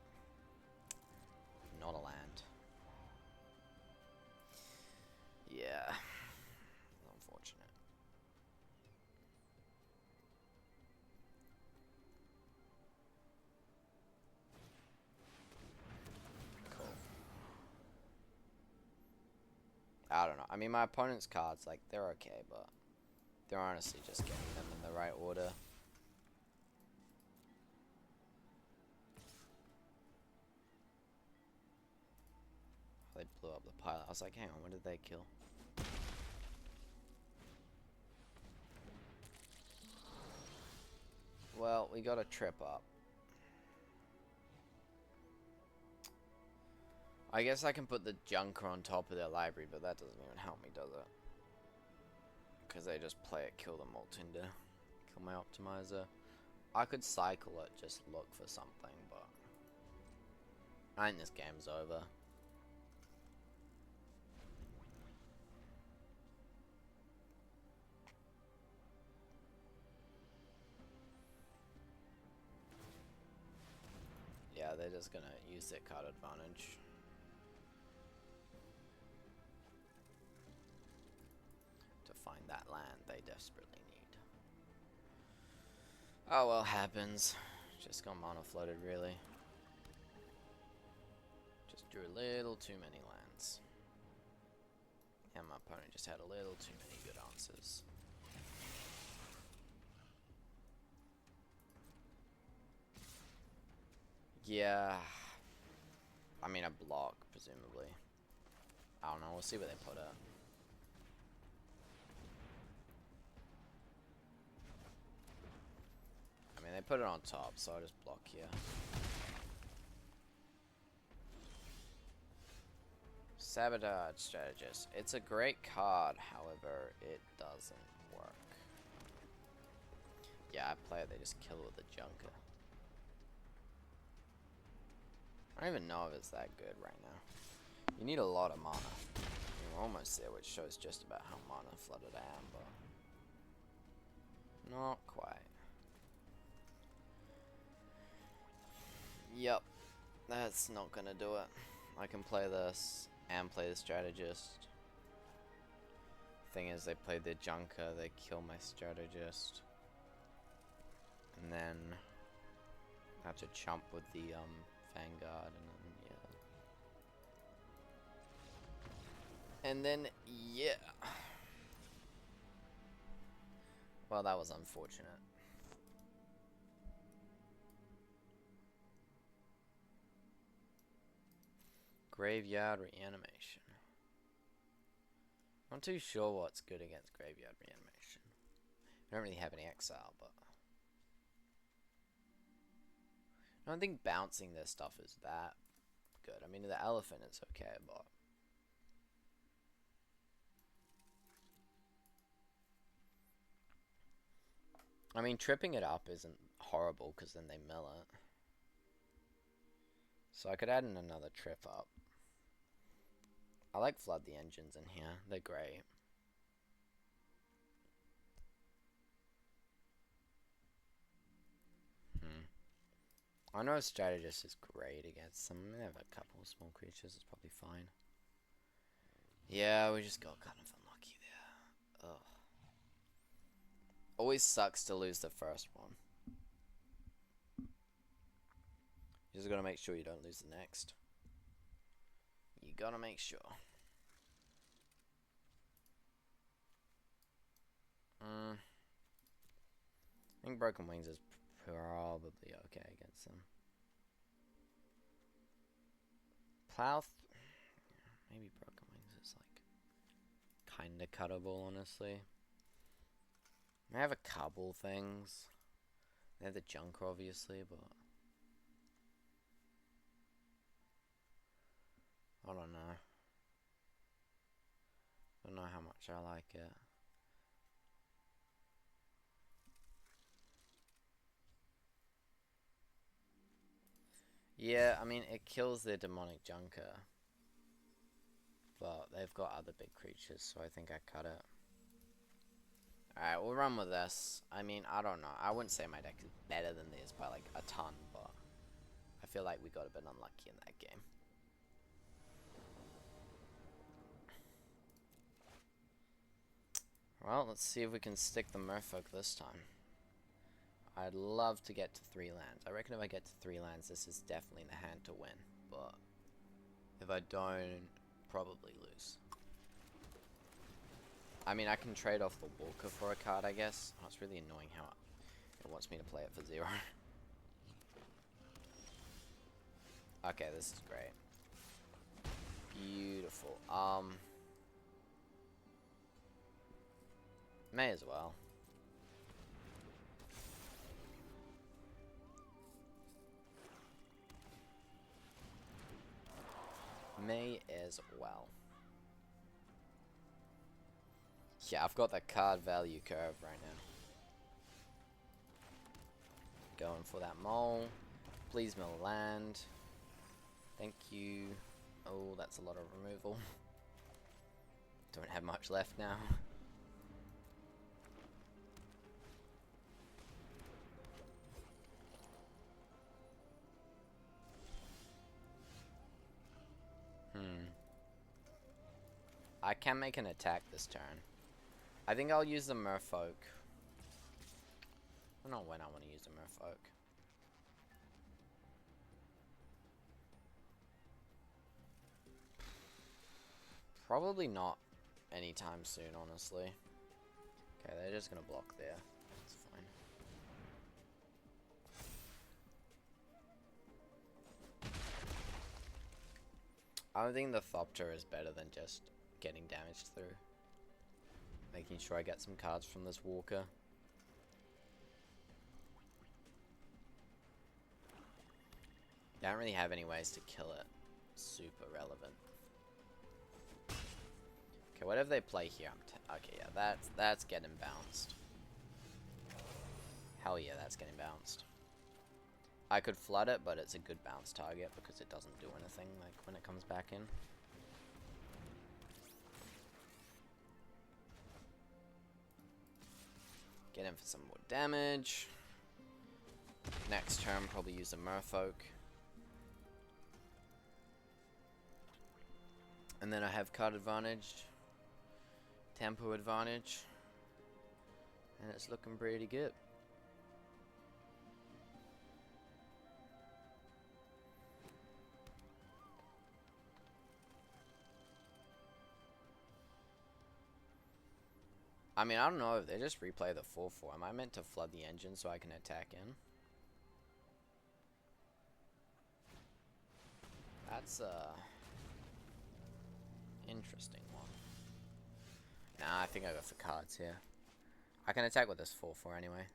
Not a land. Yeah. Unfortunate. Cool. I don't know. I mean, my opponent's cards, like, they're okay, but they're honestly just getting them in the right order. They blew up the pilot. I was like, hang on, what did they kill? Well, we got a trip up. I guess I can put the Junker on top of their library, but that doesn't even help me, does it? Because they just play it, kill the Moltinder, kill my Optimizer. I could cycle it, just look for something, but I think this game's over. Yeah, they're just gonna use their card advantage. To find that land they desperately need. Oh well, happens. Just got mana flooded, really. Just drew a little too many lands. And my opponent just had a little too many good answers. Yeah. I mean, a block, presumably. I don't know, we'll see what they put up. I mean, they put it on top, so I'll just block here. Sabotage Strategist. It's a great card, however, it doesn't work. Yeah, I play it, they just kill it with a Junker. I don't even know if it's that good right now. You need a lot of mana. We're almost there, which shows just about how mana flooded I am, but not quite. Yep, that's not gonna do it. I can play this and play the strategist. Thing is, they play their junker, they kill my strategist. And then I have to chump with the Vanguard, and then yeah. Well, that was unfortunate. Graveyard Reanimation. Not too sure what's good against Graveyard Reanimation. I don't really have any exile, but I don't think bouncing their stuff is that good. I mean, the elephant is okay, but I mean, tripping it up isn't horrible because then they mill it. So I could add in another trip up. I like Flood the Engines in here. They're great. I know Strategist is great against them. They have a couple of small creatures. It's probably fine. Yeah, we just got kind of unlucky there. Ugh. Always sucks to lose the first one. You just gotta make sure you don't lose the next. You gotta make sure. I think Broken Wings is probably okay against them. Plow. Maybe Broken Wings is like kinda cuttable, honestly. I have a couple things. They have the Junker, obviously, but I don't know. I don't know how much I like it. Yeah, I mean, it kills their Demonic Junker. But they've got other big creatures, so I think I cut it. Alright, we'll run with this. I mean, I don't know. I wouldn't say my deck is better than this by like a ton, but I feel like we got a bit unlucky in that game. Well, let's see if we can stick the Merfolk this time. I'd love to get to 3 lands. I reckon if I get to 3 lands, this is definitely in the hand to win. But if I don't, probably lose. I mean, I can trade off the Walker for a card, I guess. Oh, it's really annoying how it wants me to play it for 0. Okay, this is great. Beautiful. May as well. May as well. Yeah, I've got the card value curve right now. Going for that mole. Please mill land. Thank you. Oh, that's a lot of removal. Don't have much left now. I can make an attack this turn. I think I'll use the Merfolk. I don't know when I want to use the Merfolk. Probably not anytime soon, honestly. Okay, they're just gonna block there. That's fine. I don't think the Thopter is better than just getting damaged through. Making sure I get some cards from this Walker. I don't really have any ways to kill it. Super relevant. Okay, whatever they play here, okay, yeah, that's getting bounced. Hell yeah, that's getting bounced. I could flood it, but it's a good bounce target because it doesn't do anything like when it comes back in. Get in for some more damage. Next turn, probably use a Merfolk. And then I have card advantage, tempo advantage, and it's looking pretty good. I mean, I don't know if they just replay the 4-4. Am I meant to flood the engine so I can attack in? That's interesting one. Nah, I think I go for cards here. I can attack with this 4-4 anyway.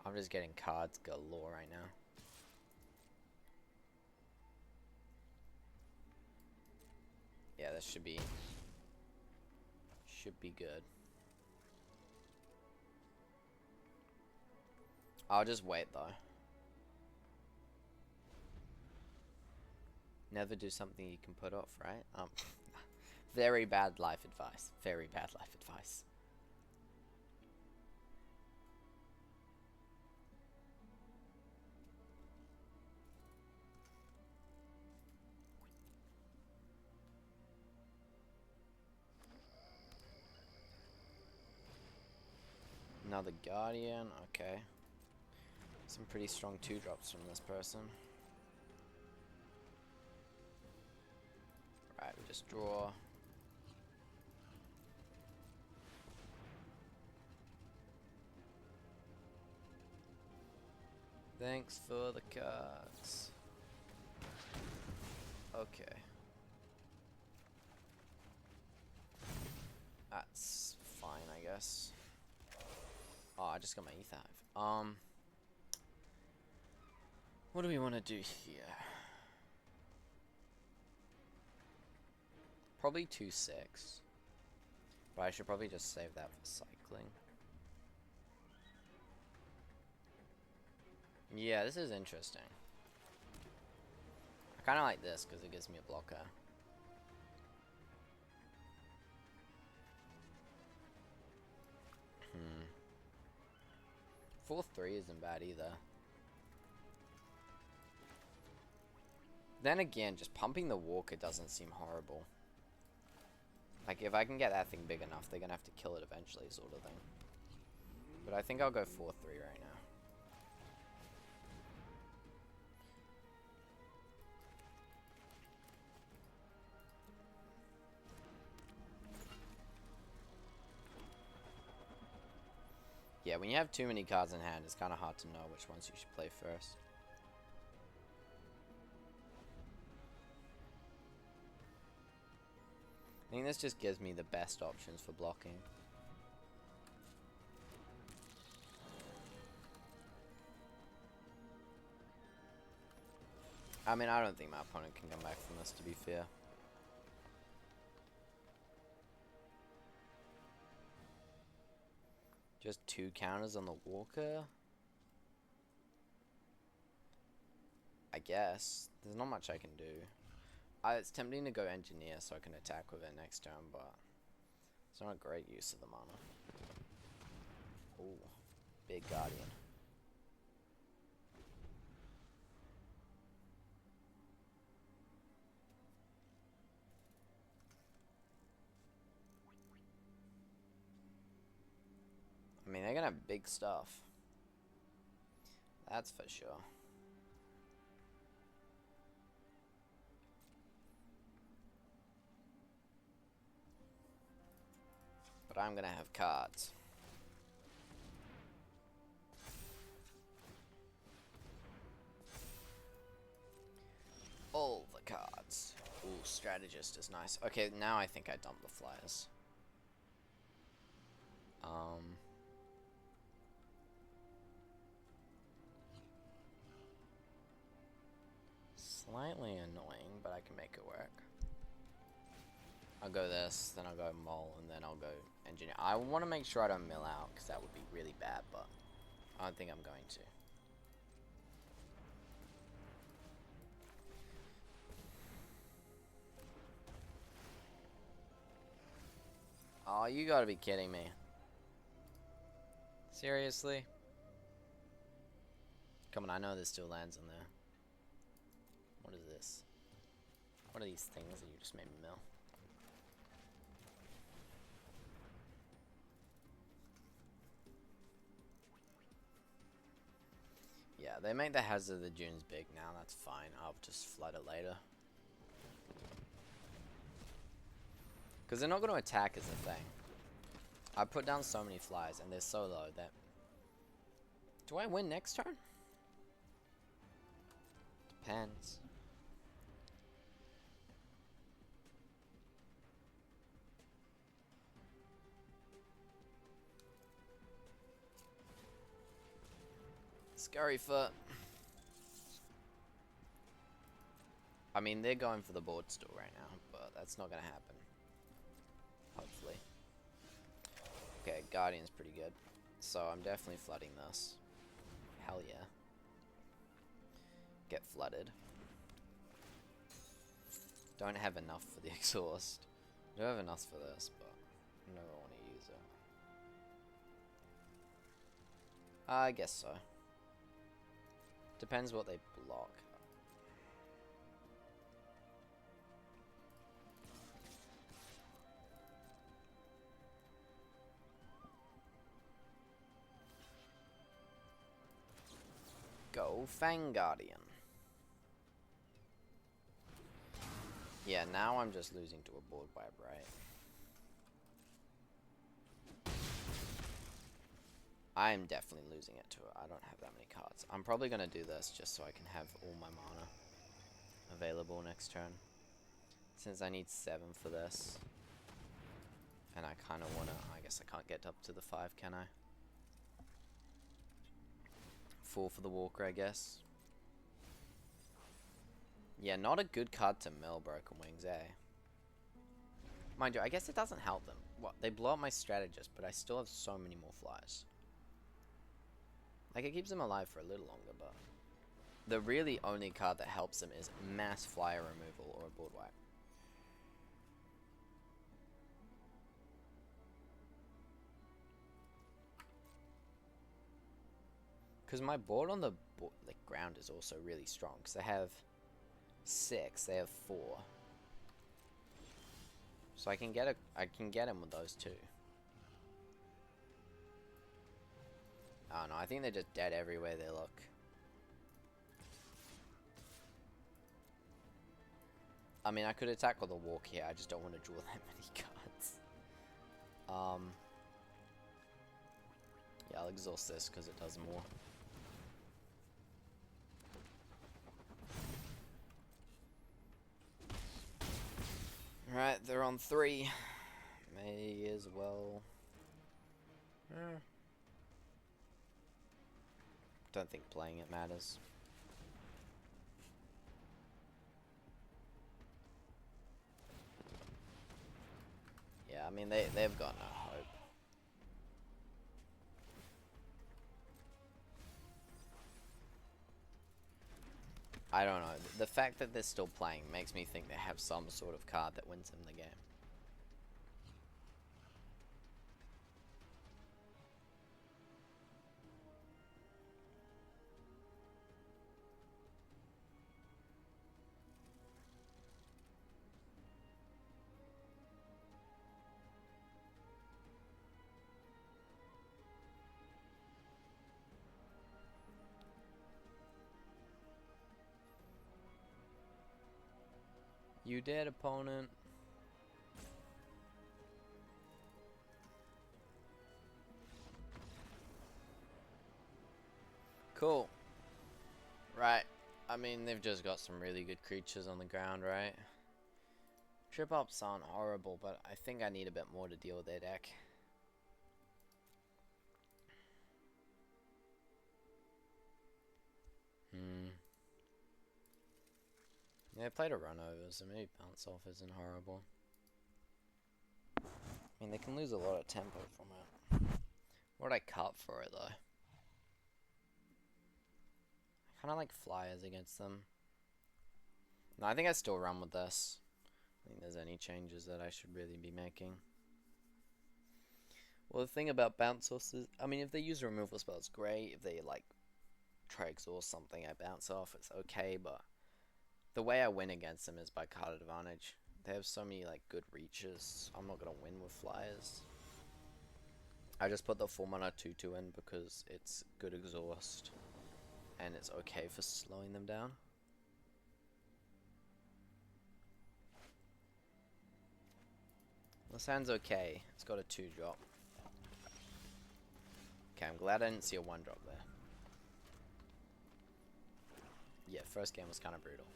I'm just getting cards galore right now. Yeah, this should be good. I'll just wait though. Never do something you can put off, right? Very bad life advice. Very bad life advice. Another Guardian, okay. Some pretty strong 2-drops from this person. Right, we just draw. Thanks for the cards. Okay. That's fine, I guess. Oh, I just got my Aetherdrift. What do we want to do here? Probably 2-6. But I should probably just save that for cycling. Yeah, this is interesting. I kind of like this because it gives me a blocker. 4-3 isn't bad either. Then again, just pumping the walker doesn't seem horrible. Like, if I can get that thing big enough, they're gonna have to kill it eventually, sort of thing. But I think I'll go 4-3 right now. Yeah, when you have too many cards in hand, it's kind of hard to know which ones you should play first. I think this just gives me the best options for blocking. I mean, I don't think my opponent can come back from this, to be fair. Just 2 counters on the walker? I guess. There's not much I can do. It's tempting to go engineer so I can attack with it next turn, but it's not a great use of the mana. Ooh, big Guardian. I mean, they're gonna have big stuff. That's for sure. But I'm gonna have cards. All the cards. Ooh, strategist is nice. Okay, now I think I dump the flyers. Slightly annoying, but I can make it work. I'll go this, then I'll go mole, and then I'll go engineer. I want to make sure I don't mill out, because that would be really bad, but I don't think I'm going to. Oh, you gotta be kidding me. Seriously? Come on, I know there's still lands in there. What is this? What are these things that you just made me mill? Yeah, they make the Hazard of the Dunes big now, that's fine. I'll just flood it later. Because they're not going to attack is the thing. I put down so many flies and they're so low that... Do I win next turn? Depends. Scurryfoot. I mean, they're going for the board still right now, but that's not going to happen. Hopefully. Okay, Guardian's pretty good. So I'm definitely flooding this. Hell yeah. Get flooded. Don't have enough for the exhaust. I do have enough for this, but I never want to use it. I guess so. Depends what they block. Go Fang Guardian. Yeah, now I'm just losing to a board wipe, right? I'm definitely losing it to it. I don't have that many cards. I'm probably going to do this just so I can have all my mana available next turn. Since I need 7 for this. And I kind of want to... I guess I can't get up to the 5, can I? 4 for the Walker, I guess. Yeah, not a good card to mill Broken Wings, eh? Mind you, I guess it doesn't help them. What? They blow up my strategist, but I still have so many more flies. Like, it keeps them alive for a little longer, but... The really only card that helps them is mass flyer removal or a board wipe. Because my board on the ground is also really strong. Because they have 6, they have 4. So I can get him with those 2. Oh no, I think they're just dead everywhere they look. I mean, I could attack with a walk here. I just don't want to draw that many cards. Yeah, I'll exhaust this because it does more. Alright, they're on 3. May as well. Don't think playing it matters. Yeah, I mean, they've got no hope. I don't know. The fact that they're still playing makes me think they have some sort of card that wins them the game. You dead, opponent. Cool. Right. I mean, they've just got some really good creatures on the ground, right? Trip ups aren't horrible, but I think I need a bit more to deal with their deck. Yeah, I played a run over, so maybe bounce off isn't horrible. I mean, they can lose a lot of tempo from it. What would I cut for it, though? I kind of like flyers against them. No, I think I still run with this. I think there's any changes that I should really be making. Well, the thing about bounce off is, I mean, if they use a removal spell, it's great. If they, like, try exhaust something, I bounce off, it's okay, but The way I win against them is by card advantage. They have so many like good reaches. I'm not gonna win with flyers. I just put the 4-mana 2/2 in because it's good exhaust and it's okay for slowing them down. This hand's okay. It's got a 2-drop. Okay, I'm glad I didn't see a 1-drop there. Yeah, first game was kind of brutal.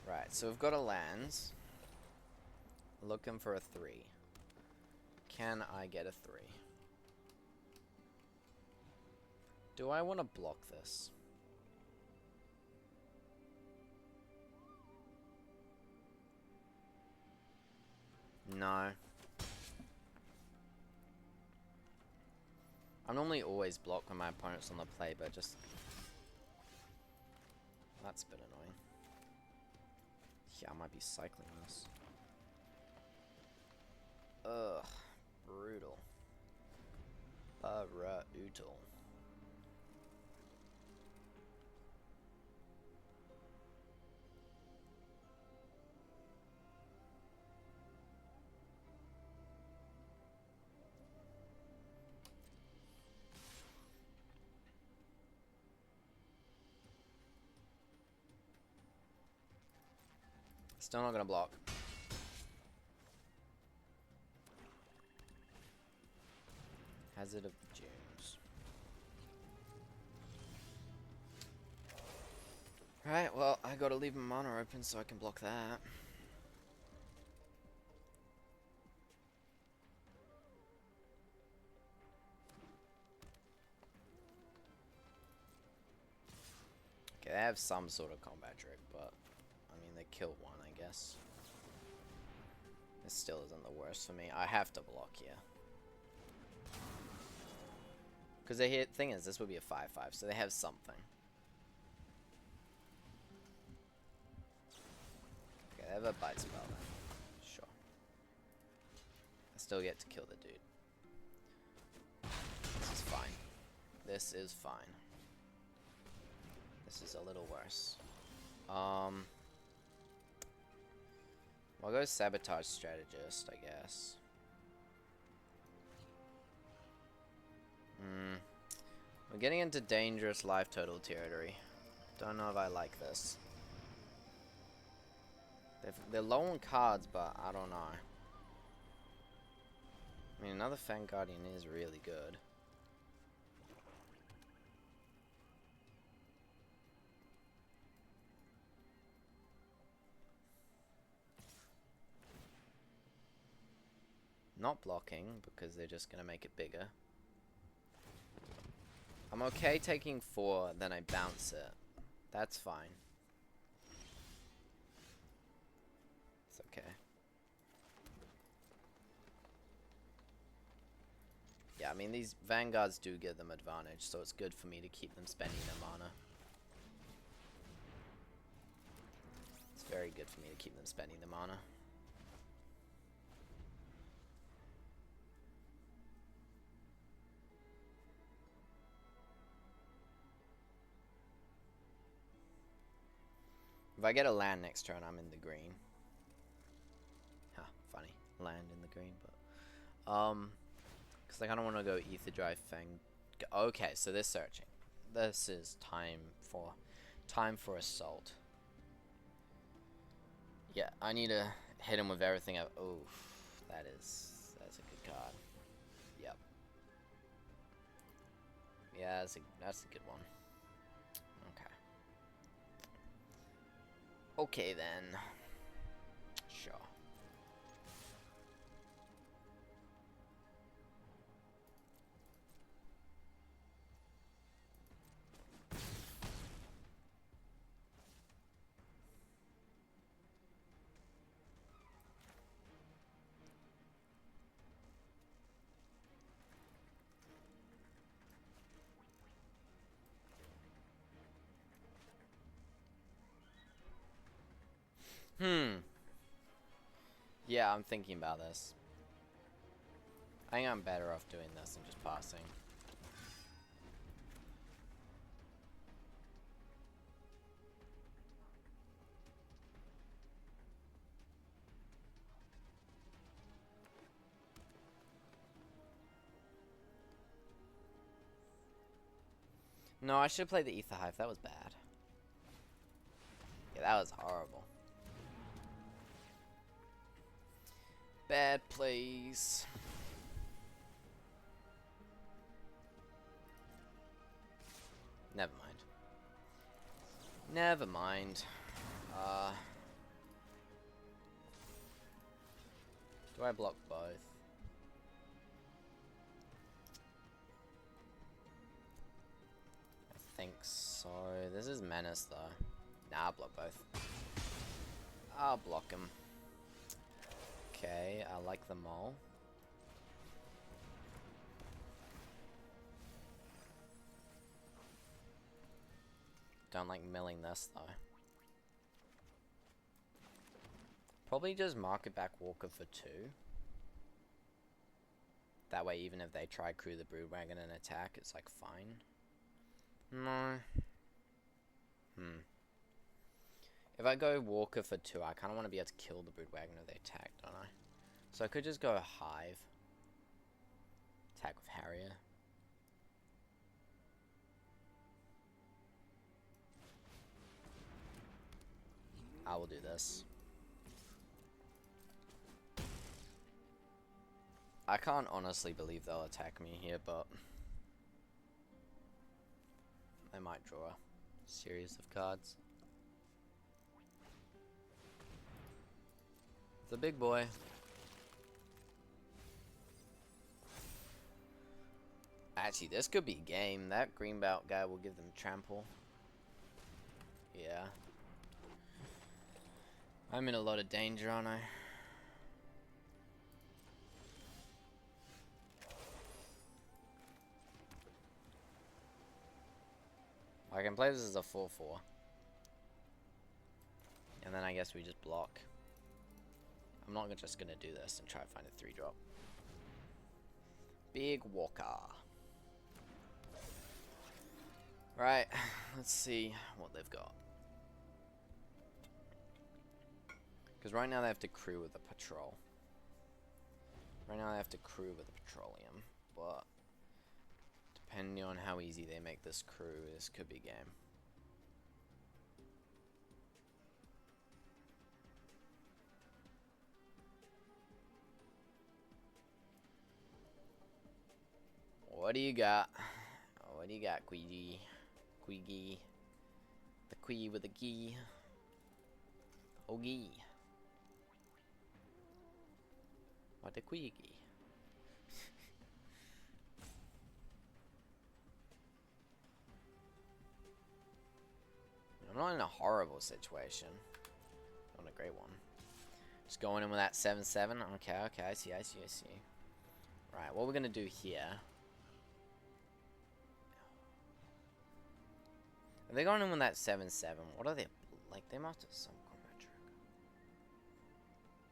Right, so we've got a lands. Looking for a 3. Can I get a 3? Do I want to block this? No. I normally always block when my opponent's on the play, but just... That's a bit annoying. Yeah, I might be cycling this. Ugh. Brutal. Brutal. Still not gonna block. Hazard of Dunes. Right, well, I gotta leave my mana open so I can block that. Okay, they have some sort of combat trick, but I mean, they kill one, I guess. This still isn't the worst for me. I have to block here. Because the thing is, this would be a 5/5, so they have something. Okay, they have a bite spell then. Sure. I still get to kill the dude. This is fine. This is fine. This is a little worse. I'll go Sabotage Strategist, I guess. We're getting into dangerous life total territory. Don't know if I like this. They're low on cards, but I don't know. I mean, another Fang Guardian is really good. Not blocking, because they're just going to make it bigger. I'm okay taking 4, then I bounce it. That's fine. It's okay. Yeah, I mean, these Vanguards do give them advantage, so it's good for me to keep them spending their mana. It's very good for me to keep them spending their mana. If I get a land next turn, I'm in the green. Huh, funny. Land in the green, but... Because I kind of want to go Aetherdrift Fang. Okay, so they're searching. This is time for assault. Yeah, I need to hit him with everything I've... Oof, that's a good card. Yep. Yeah, that's a good one. Okay then. Sure. Yeah, I'm thinking about this. I think I'm better off doing this than just passing. No, I should have played the Ether Hive. That was bad. Yeah, that was horrible. Bad plays. Never mind. Never mind. Do I block both? I think so. This is Menace though. Nah, I'll block both. I'll block him. Okay, I like the mole. Don't like milling this though. Probably just market back Walker for 2. That way even if they try crew the Broodwagon and attack, it's like fine. No. If I go Walker for 2, I kind of want to be able to kill the Broodwagon if they attack, don't I? So I could just go Hive. Attack with Harrier. I will do this. I can't honestly believe they'll attack me here, but they might draw a series of cards. It's a big boy. Actually, this could be game. That green belt guy will give them trample. Yeah. I'm in a lot of danger, aren't I? I can play this as a 4-4. And then I guess we just block. I'm not just gonna do this and try to find a 3-drop. Big Walker. Right, let's see what they've got. Because right now they have to crew with a patrol. Right now they have to crew with a petroleum. But depending on how easy they make this crew, this could be game. What do you got? What do you got, Queegee? Queegee. The Quee with the key. Ogee. What the Queegee? I'm not in a horrible situation. Not a great one. Just going in with that 7-7. Okay, okay, I see. Right, what we're gonna do here. If they're going in with that 7-7, what are they like? They must have some combat trick.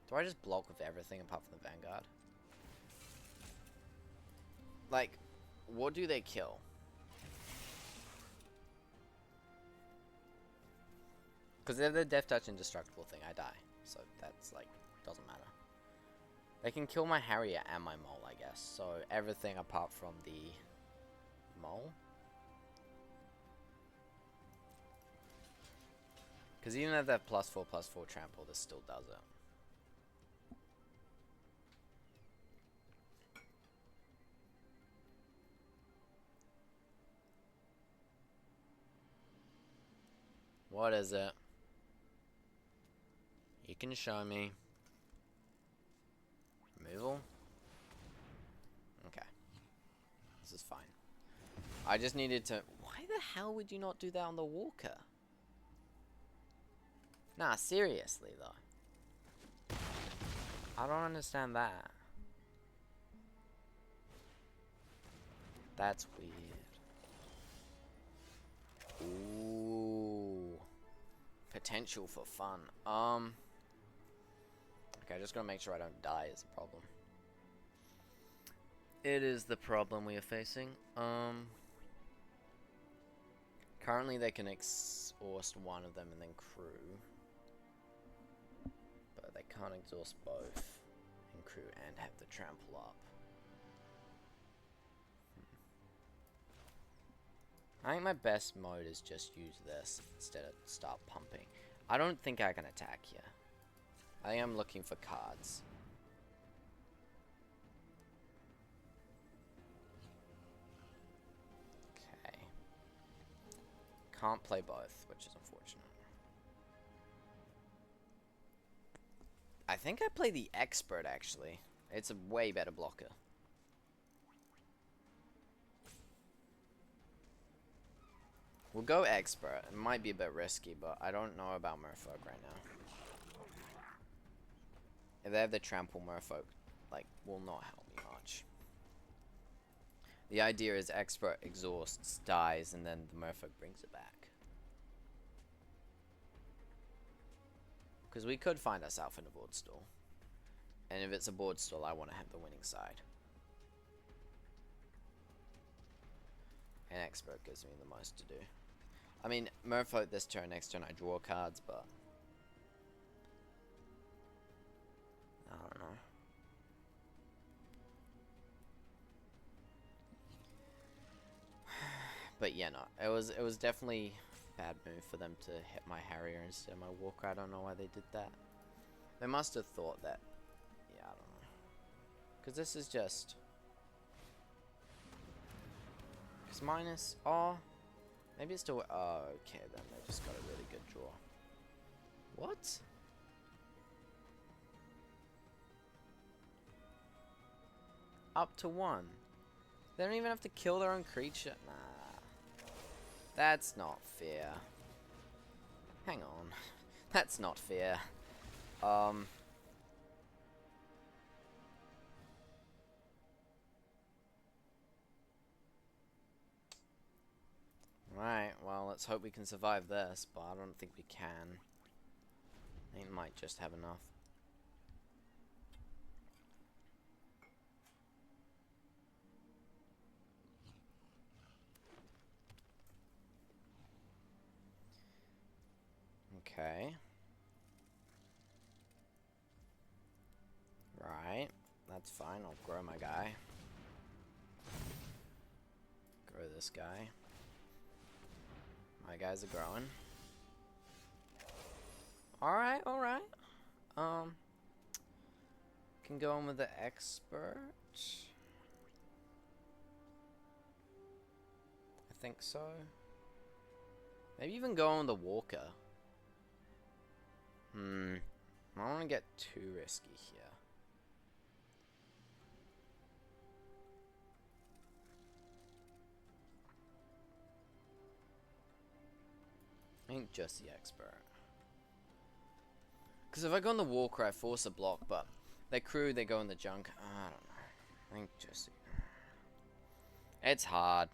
Do I just block with everything apart from the Vanguard? Like, what do they kill? Because they're the Death Touch Indestructible thing, I die. So that's like, doesn't matter. They can kill my Harrier and my Mole, I guess. So everything apart from the Mole. Because even at that +4/+4 trample, this still does it. What is it? You can show me. Removal? Okay. This is fine. I just needed to... Why the hell would you not do that on the Walker? Nah, seriously though. I don't understand that. That's weird. Ooh. Potential for fun. Okay, I just gotta make sure I don't die is the problem. It is the problem we are facing. Currently they can exhaust one of them and then crew. But they can't exhaust both and crew and have the trample up. I think my best mode is just use this instead of start pumping. I don't think I can attack here. I am looking for cards. Okay. Can't play both, which is unfortunate. I think I play the expert, actually. It's a way better blocker. We'll go expert. It might be a bit risky, but I don't know about Merfolk right now. If they have the trample, Merfolk, like, will not help me much. The idea is expert exhausts, dies, and then the Merfolk brings it back. Because we could find ourselves in a board stall. And if it's a board stall, I want to have the winning side. And expert gives me the most to do. I mean, Merfolk this turn, next turn I draw cards, but I don't know. But yeah, no, it was definitely a bad move for them to hit my Harrier instead of my Walker. I don't know why they did that. They must have thought that. Yeah, I don't know. Because this is just. Because minus. Oh. Maybe it's still. Oh, okay, then they just got a really good draw. What? Up to 1. They don't even have to kill their own creature. Nah. That's not fair. Hang on. That's not fair. Right, well, let's hope we can survive this, but I don't think we can. I think we might just have enough. Okay. Right, that's fine, I'll grow my guy. Grow this guy. My guys are growing. Alright, alright. Can go in with the expert. I think so. Maybe even go on the Walker. I don't want to get too risky here. I think just the expert. Because if I go on the Walker, I force a block, but they crew, they go in the junk. I don't know. I think just. It's hard.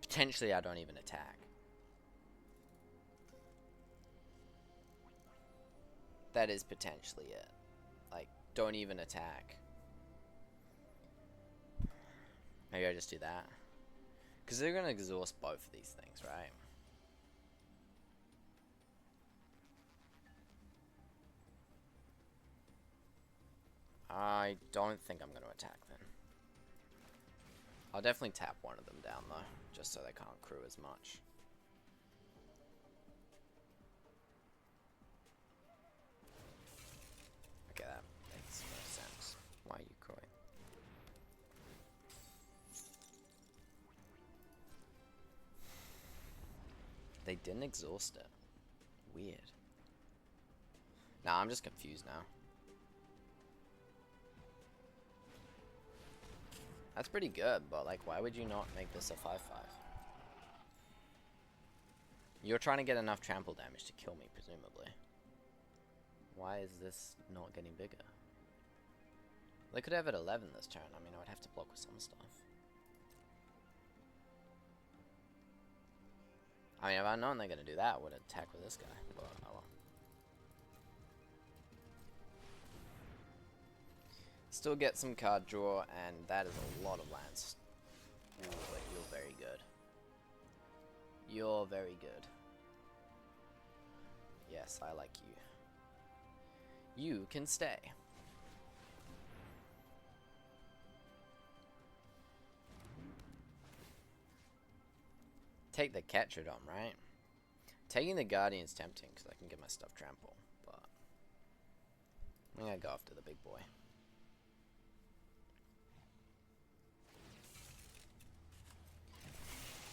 Potentially, I don't even attack. That is potentially it. Like, don't even attack. Maybe I just do that. Because they're going to exhaust both of these things, right? I don't think I'm going to attack then. I'll definitely tap one of them down though, just so they can't crew as much. Okay, that makes no sense. Why are you crewing? They didn't exhaust it. Weird. Nah, I'm just confused now. That's pretty good, but like, why would you not make this a 5/5? You're trying to get enough trample damage to kill me, presumably. Why is this not getting bigger? They could have it 11 this turn. I mean, I would have to block with some stuff. I mean, if I'd known they're going to do that, I would attack with this guy. But, oh well. Still get some card draw, and that is a lot of lands. Ooh, but you're very good. You're very good. Yes, I like you. You can stay. Take the Ketradon, right? Taking the Guardian's tempting because I can get my stuff trample, but I'm gonna go after the big boy.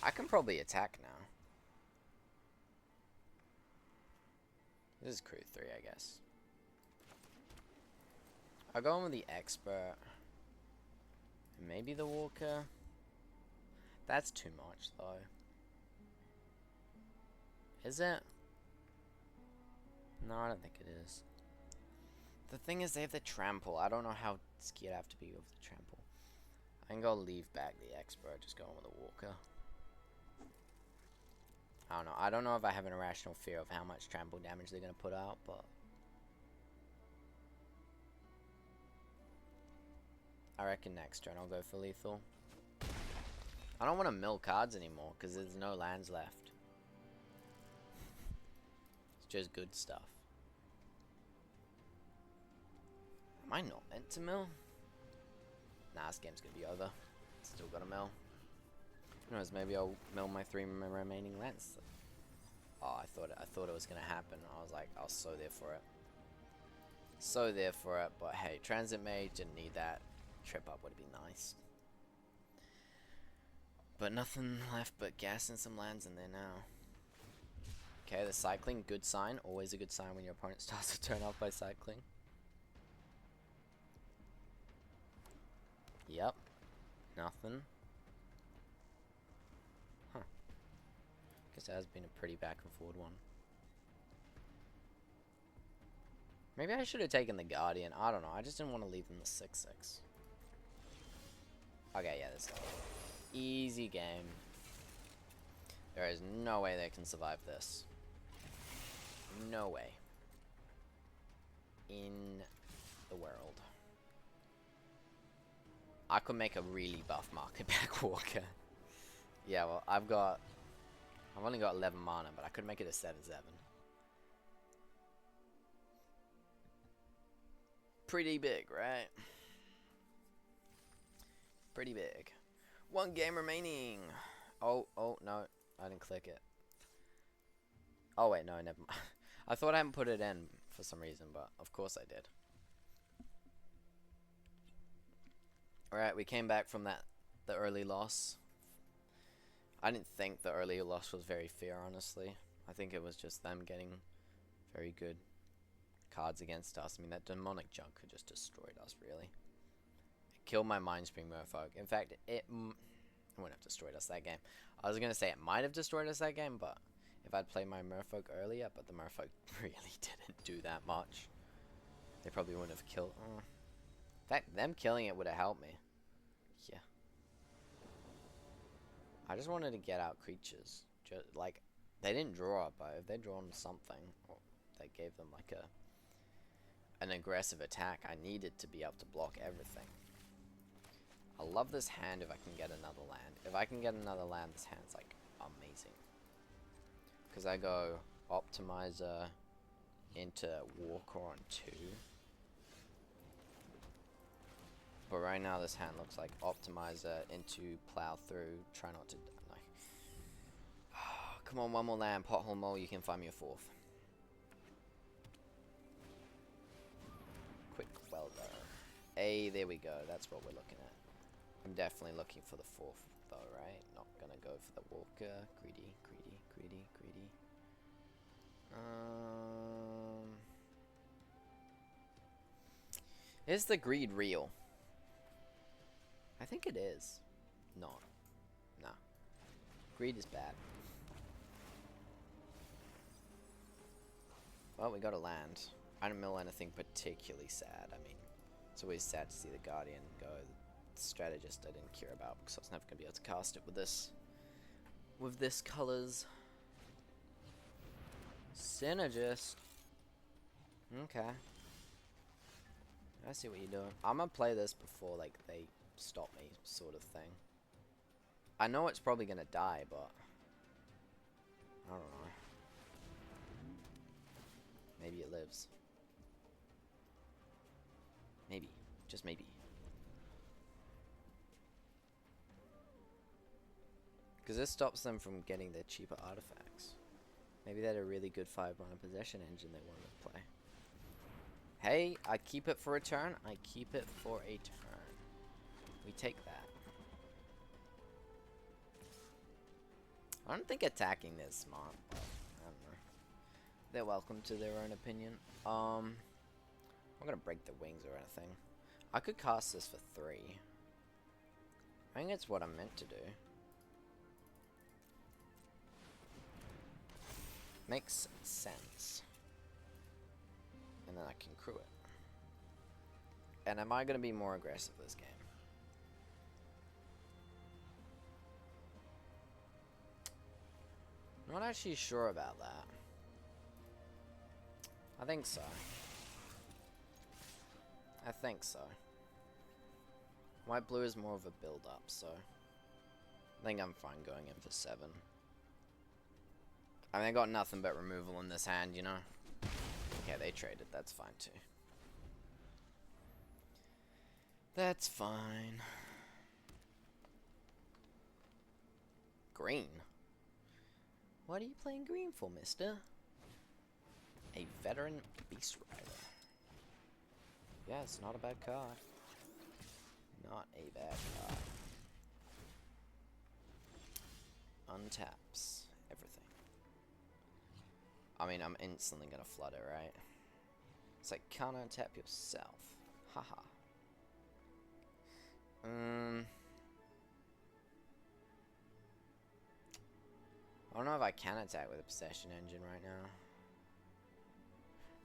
I can probably attack now. This is crew 3, I guess. I'll go in with the expert. Maybe the walker. That's too much, though. Is it? No, I don't think it is. The thing is, they have the trample. I don't know how scared I have to be with the trample. I can go leave back the expert, just go in with the walker. I don't know. I don't know if I have an irrational fear of how much trample damage they're going to put out, but I reckon next turn I'll go for lethal. I don't want to mill cards anymore because there's no lands left. It's just good stuff. Am I not meant to mill? Nah, this game's going to be over. Still got to mill. Who knows, maybe I'll mill my 3 remaining lands. Oh, I thought it was gonna happen. I was like, I was so there for it. So there for it, but hey, Transit Mage didn't need that. Trip up would be nice. But nothing left but gas and some lands in there now. Okay, the cycling, good sign. Always a good sign when your opponent starts to turn off by cycling. Yep. Nothing. Guess it has been a pretty back and forward one. Maybe I should have taken the Guardian. I don't know. I just didn't want to leave them the 6/6. Okay, yeah, this is easy game. There is no way they can survive this. No way. In the world. I could make a really buff market back walker. Yeah, well, I've only got 11 mana, but I could make it a 7/7. Pretty big, right? Pretty big. 1 game remaining. Oh, no. I didn't click it. Oh, wait, no, never mind. I thought I hadn't put it in for some reason, but of course I did. Alright, we came back from the early loss. I didn't think the early loss was very fair, honestly. I think it was just them getting very good cards against us. I mean, that demonic junk could just destroyed us, really. It killed my Mindspring Merfolk. In fact, it wouldn't have destroyed us that game. I was going to say it might have destroyed us that game, but if I'd played my Merfolk earlier, but the Merfolk really didn't do that much. They probably wouldn't have killed... in fact, them killing it would have helped me. Yeah. I just wanted to get out creatures. Just, like, they didn't draw it, but if they'd drawn something, or they gave them, like, an aggressive attack, I needed to be able to block everything. I love this hand if I can get another land. If I can get another land, this hand's, like, amazing. Because I go Optimizer into Walker on 2. But right now this hand looks like Optimizer into Plow Through. Try not to... No. Come on, one more land. Pothole Mole, you can find me a 4th. Quick Welder. Hey, there we go. That's what we're looking at. I'm definitely looking for the 4th, though, right? Not gonna go for the Walker. Greedy, greedy, greedy, greedy. Is the greed real? I think it is. No. Nah. Greed is bad. Well, we got a land. I didn't mill anything particularly sad. I mean, it's always sad to see the Guardian go. The Strategist I didn't care about because I was never going to be able to cast it with this. With this colors. Synergist. Okay. I see what you're doing. I'm going to play this before, like, they stop me, sort of thing. I know it's probably going to die, but I don't know. Maybe it lives. Maybe. Just maybe. Because this stops them from getting their cheaper artifacts. Maybe they had a really good 5-mana possession engine they wanted to play. Hey, I keep it for a turn. I keep it for a turn. We take that. I don't think attacking is smart, but I don't know. They're welcome to their own opinion. I'm gonna break the wings or anything. I could cast this for 3. I think it's what I'm meant to do. Makes sense. And then I can crew it. And am I gonna be more aggressive this game? I'm not actually sure about that. I think so. I think so. White blue is more of a build up, so I think I'm fine going in for 7. I mean, I got nothing but removal in this hand, you know. Okay, they traded. That's fine too. That's fine. Green. What are you playing green for, mister? A veteran beast rider. Yeah, it's not a bad card. Not a bad card. Untaps everything. I mean, I'm instantly gonna flood it, right? It's like, can't untap yourself. Haha. I don't know if I can attack with a possession engine right now.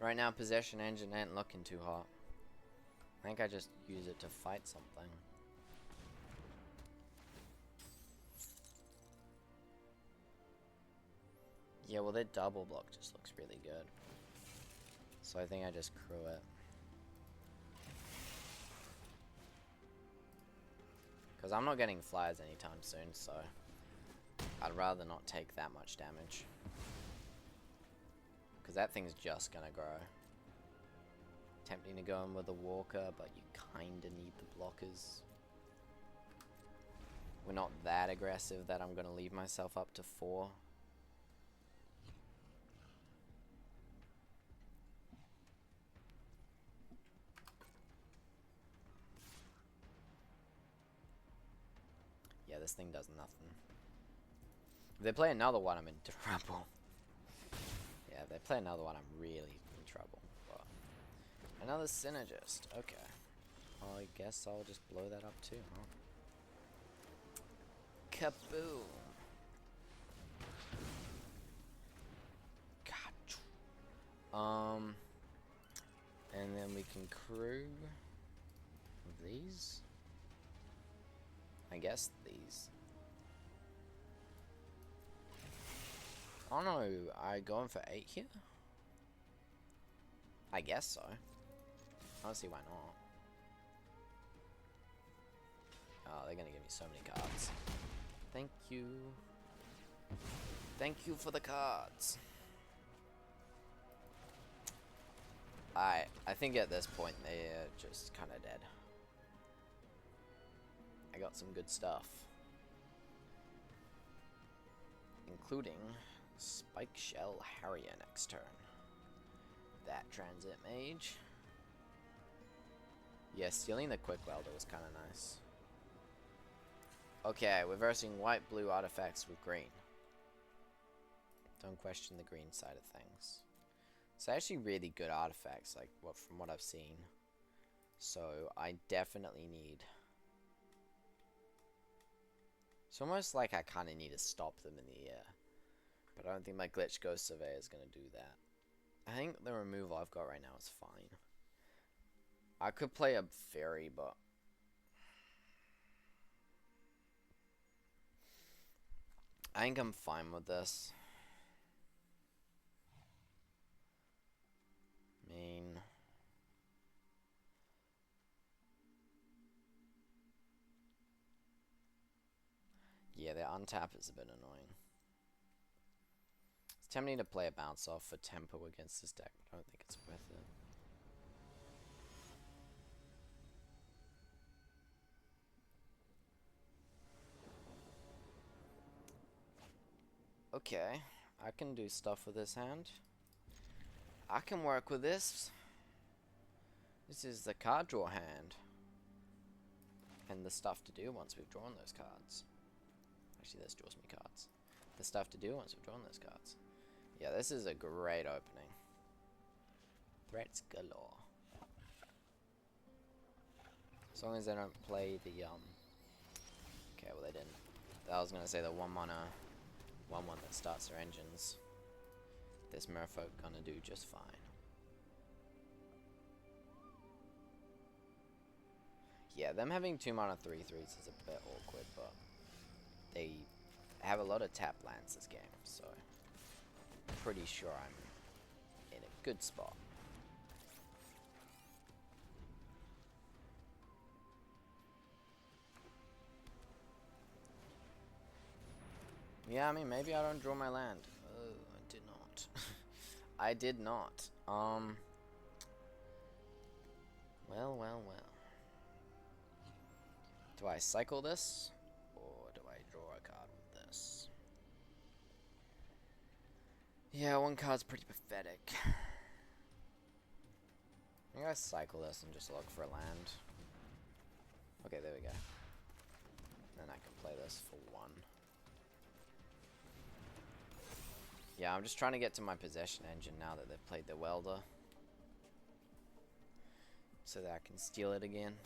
Right now, possession engine ain't looking too hot. I think I just use it to fight something. Yeah, well, their double block just looks really good. So I think I just crew it. Because I'm not getting flyers anytime soon, so I'd rather not take that much damage. Because that thing's just gonna grow. Tempting to go in with a walker, but you kinda need the blockers. We're not that aggressive that I'm gonna leave myself up to 4. Yeah, this thing does nothing. If they play another one, I'm in trouble. Yeah, if they play another one, I'm really in trouble. But another synergist. Okay. Well, I guess I'll just blow that up too, huh? Kaboom. Gotcha. And then we can crew these. I guess these. Oh no, I going for 8 here? I guess so. I don't see why not. Oh, they're gonna give me so many cards. Thank you. Thank you for the cards. I think at this point they're just kind of dead. I got some good stuff. Including Spike Shell Harrier next turn. That Transit Mage. Yeah, stealing the Quick Welder was kind of nice. Okay, we're versing white-blue artifacts with green. Don't question the green side of things. It's actually really good artifacts, like from what I've seen. So I definitely need. It's almost like I kind of need to stop them in the air, but I don't think my Glitch Ghost Surveyor is gonna do that. I think the removal I've got right now is fine. I could play a fairy, but I think I'm fine with this. I mean, yeah, the untap is a bit annoying. It's tempting to play a bounce off for tempo against this deck, but I don't think it's worth it. Okay, I can do stuff with this hand. I can work with this. This is the card draw hand. And the stuff to do once we've drawn those cards. Actually, this draws me cards. The stuff to do once we've drawn those cards. Yeah, this is a great opening. Threats galore. As long as they don't play the, okay, well they didn't. I was gonna say the 1-mana 1/1 that starts their engines. This merfolk gonna do just fine. Yeah, them having 2-mana 3/3s is a bit awkward, but they have a lot of tap lands this game, so pretty sure I'm in a good spot. Yeah, I mean, maybe I don't draw my land. Oh, I did not. I did not. Well. Do I cycle this? Or do I draw a card with this? Yeah, one card's pretty pathetic. I think I cycle this and just look for a land. Okay, there we go. Then I can play this for 1. Yeah, I'm just trying to get to my possession engine now that they've played the welder. So that I can steal it again.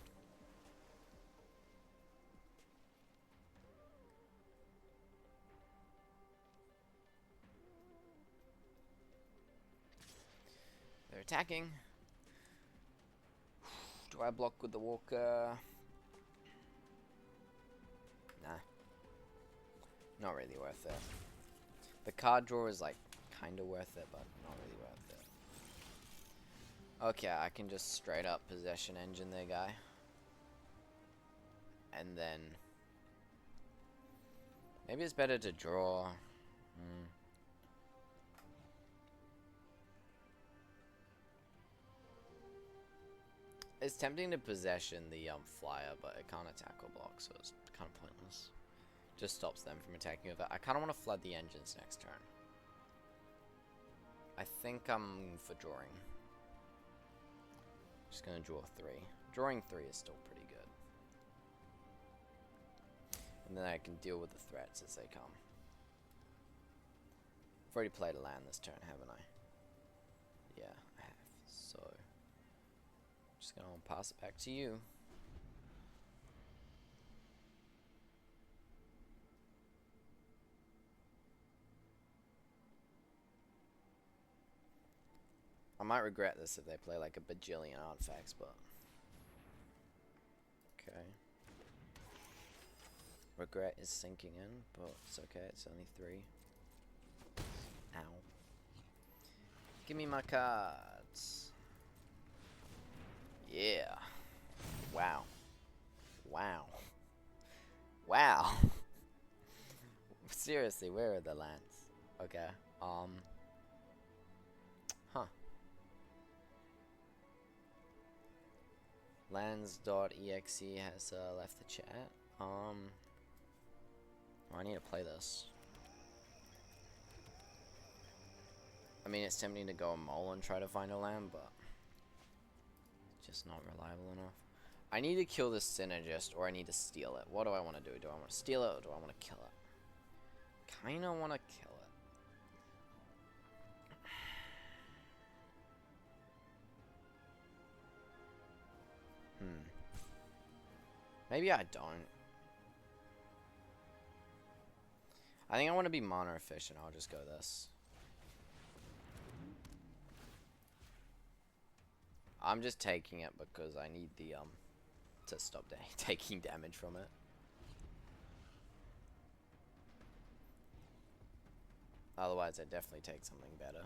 They're attacking. Do I block with the walker? Nah. Not really worth it. The card draw is like kinda worth it, but not really worth it. Okay, I can just straight up possession engine their guy. And then maybe it's better to draw. It's tempting to possession the flyer, but it can't attack or block, so it's kind of pointless. Just stops them from attacking with it. I kind of want to flood the engines next turn. I think I'm for drawing. Just gonna draw 3. Drawing 3 is still pretty good. And then I can deal with the threats as they come. I've already played a land this turn, haven't I? Yeah, I have. So just gonna pass it back to you. I might regret this if they play like a bajillion artifacts, but okay. Regret is sinking in, but it's okay, it's only 3. Ow. Give me my cards. Yeah. Wow. Wow. Wow. Seriously, where are the lands? Okay. Huh. Lands.exe has left the chat. I need to play this. I mean, it's tempting to go a mole and try to find a land, but it's just not reliable enough. I need to kill this synergist, or I need to steal it. What do I want to do? Do I want to steal it, or do I want to kill it? Kinda want to kill it. Maybe I don't. I think I want to be mana efficient. I'll just go this. I'm just taking it because I need the to stop taking damage from it. Otherwise, I'd definitely take something better.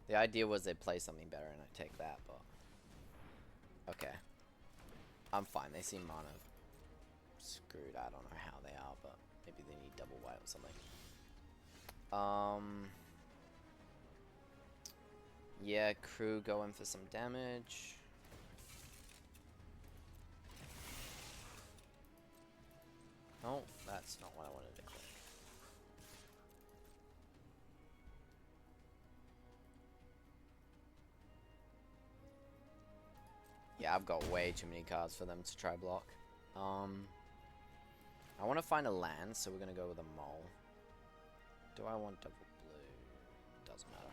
The idea was they'd play something better and I'd take that, but okay. I'm fine. They seem mana screwed. I don't know how they are, but maybe they need double white or something. Yeah, crew going for some damage. Oh, that's not what I wanted to click. Yeah, I've got way too many cards for them to try block. I want to find a land, so we're going to go with a mole. Do I want double blue? Doesn't matter.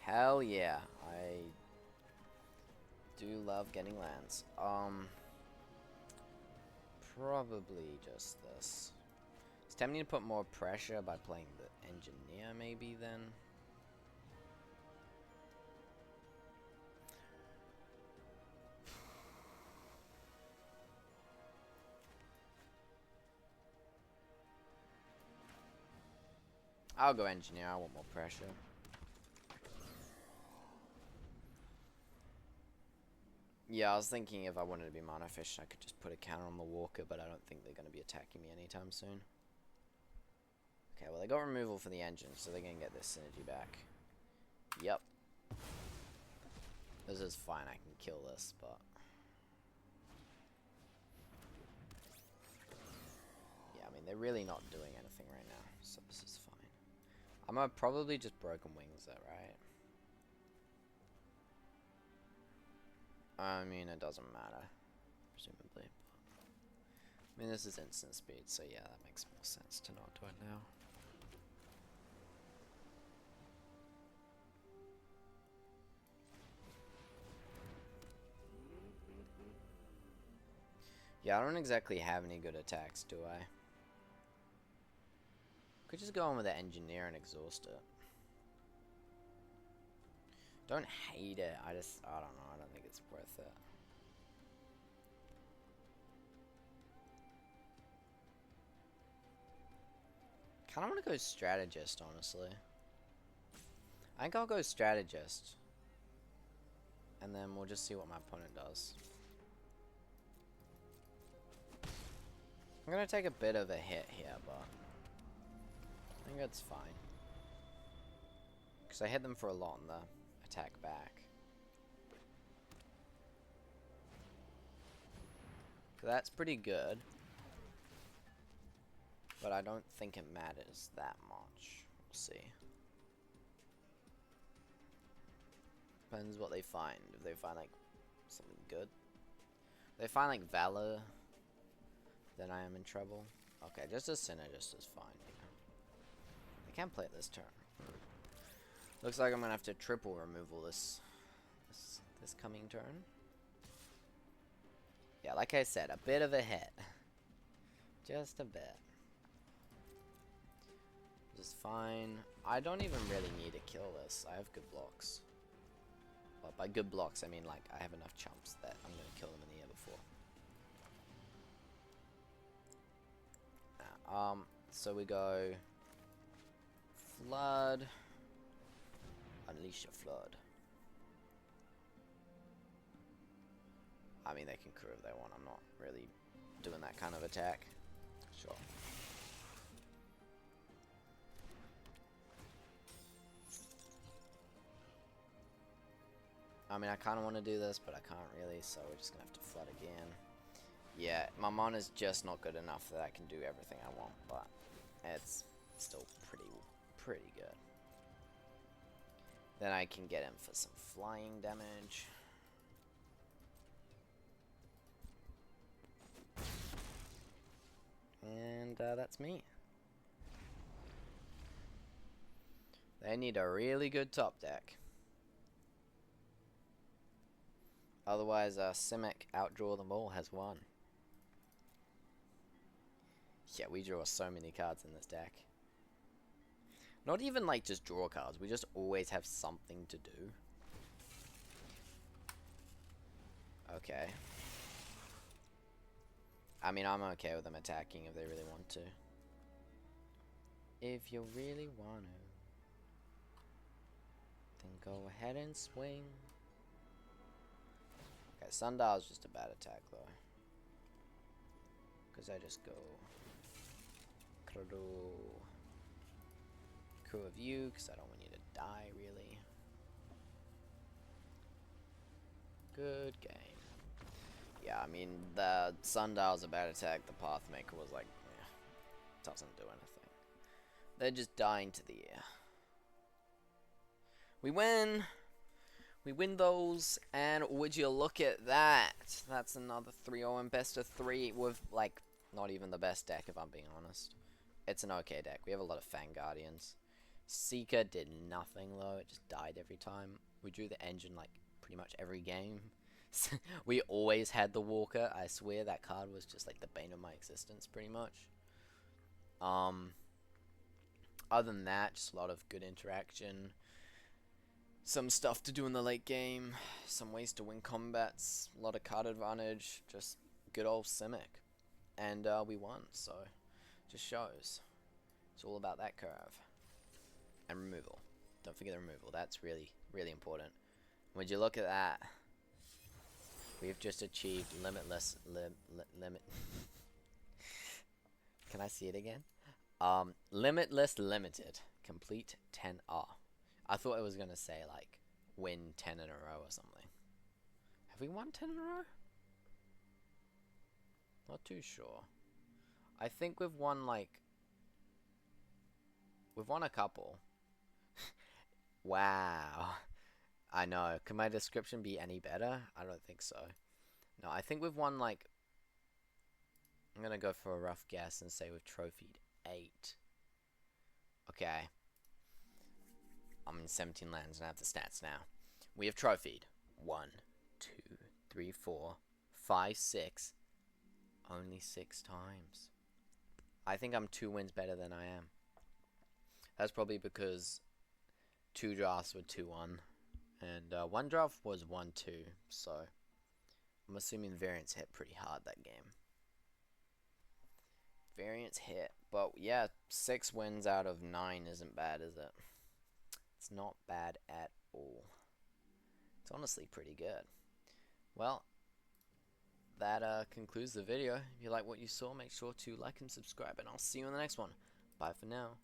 Hell yeah, I do love getting lands. Probably just this. It's tempting to put more pressure by playing the engineer maybe then. I'll go engineer, I want more pressure. Yeah, I was thinking if I wanted to be mana efficient, I could just put a counter on the walker, but I don't think they're going to be attacking me anytime soon. Okay, well they got removal for the engine, so they're going to get this synergy back. Yep. This is fine, I can kill this, but... yeah, I mean, they're really not doing anything right now, so this is fine. I'm gonna probably just Broken Wings that, right? I mean, it doesn't matter, presumably. I mean, this is instant speed, so yeah, that makes more sense to not do it now. Yeah, I don't exactly have any good attacks, do I? Could just go on with the engineer and exhaust it. Don't hate it, I don't know, I don't think it's worth it. Kinda wanna go strategist, honestly. I think I'll go strategist. And then we'll just see what my opponent does. I'm gonna take a bit of a hit here, but I think that's fine. Because I hit them for a lot on the attack back. So that's pretty good. But I don't think it matters that much. We'll see. Depends what they find. If they find like something good. If they find like Valor, then I am in trouble. Okay, just a Synergist is fine. I can't play it this turn. Looks like I'm gonna have to triple removal this coming turn. Yeah, like I said, a bit of a hit. Just a bit. Just fine. I don't even really need to kill this. I have good blocks. Well, by good blocks, I mean like I have enough chumps that I'm gonna kill them in the air before. So we go Flood. Unleash a Flood. I mean, they can crew if they want. I'm not really doing that kind of attack. Sure. I mean, I kind of want to do this, but I can't really, so we're just going to have to Flood again. Yeah, my mana's just not good enough that I can do everything I want, but it's still pretty good. Then I can get him for some flying damage. And that's me. They need a really good top deck. Otherwise, Simic Outdraw Them All has won. Yeah, we draw so many cards in this deck. Not even like just draw cards, we just always have something to do. Okay. I mean, I'm okay with them attacking if they really want to. If you really want to, then go ahead and swing. Okay, Sundial's just a bad attack though. Because I just go Crew of You, because I don't want you to die really. Good game. Yeah, I mean, the Sundial's a bad attack, the Pathmaker was like, yeah, doesn't do anything. They're just dying to the air. We win! We win those, and would you look at that? That's another 3-0 and best of 3 with, like, not even the best deck, if I'm being honest. It's an okay deck. We have a lot of Fang Guardians. Seeker did nothing, though. It just died every time. We drew the engine, like, pretty much every game. We always had the Walker. I swear that card was just, like, the bane of my existence, pretty much. Other than that, just a lot of good interaction. Some stuff to do in the late game. Some ways to win combats. A lot of card advantage. Just good old Simic. And we won, so just shows. It's all about that curve. And removal. Don't forget the removal. That's really, really important. Would you look at that? We've just achieved limitless limit. Can I see it again? Limitless limited. Complete 10R. I thought it was gonna say like win 10 in a row or something. Have we won 10 in a row? Not too sure. I think we've won like a couple. Wow. I know. Can my description be any better? I don't think so. No, I think we've won like, I'm gonna go for a rough guess and say we've trophied 8. Okay. I'm in 17 lands and I have the stats now. We have trophied 1, 2, 3, 4, 5, 6. Only 6 times. I think I'm 2 wins better than I am. That's probably because 2 drafts were 2-1. And 1 draft was 1-2. So I'm assuming variance hit pretty hard that game. Variance hit. But yeah, 6 wins out of 9 isn't bad, is it? It's not bad at all. It's honestly pretty good. Well, that concludes the video. If you like what you saw, make sure to like and subscribe, and I'll see you in the next one. Bye for now.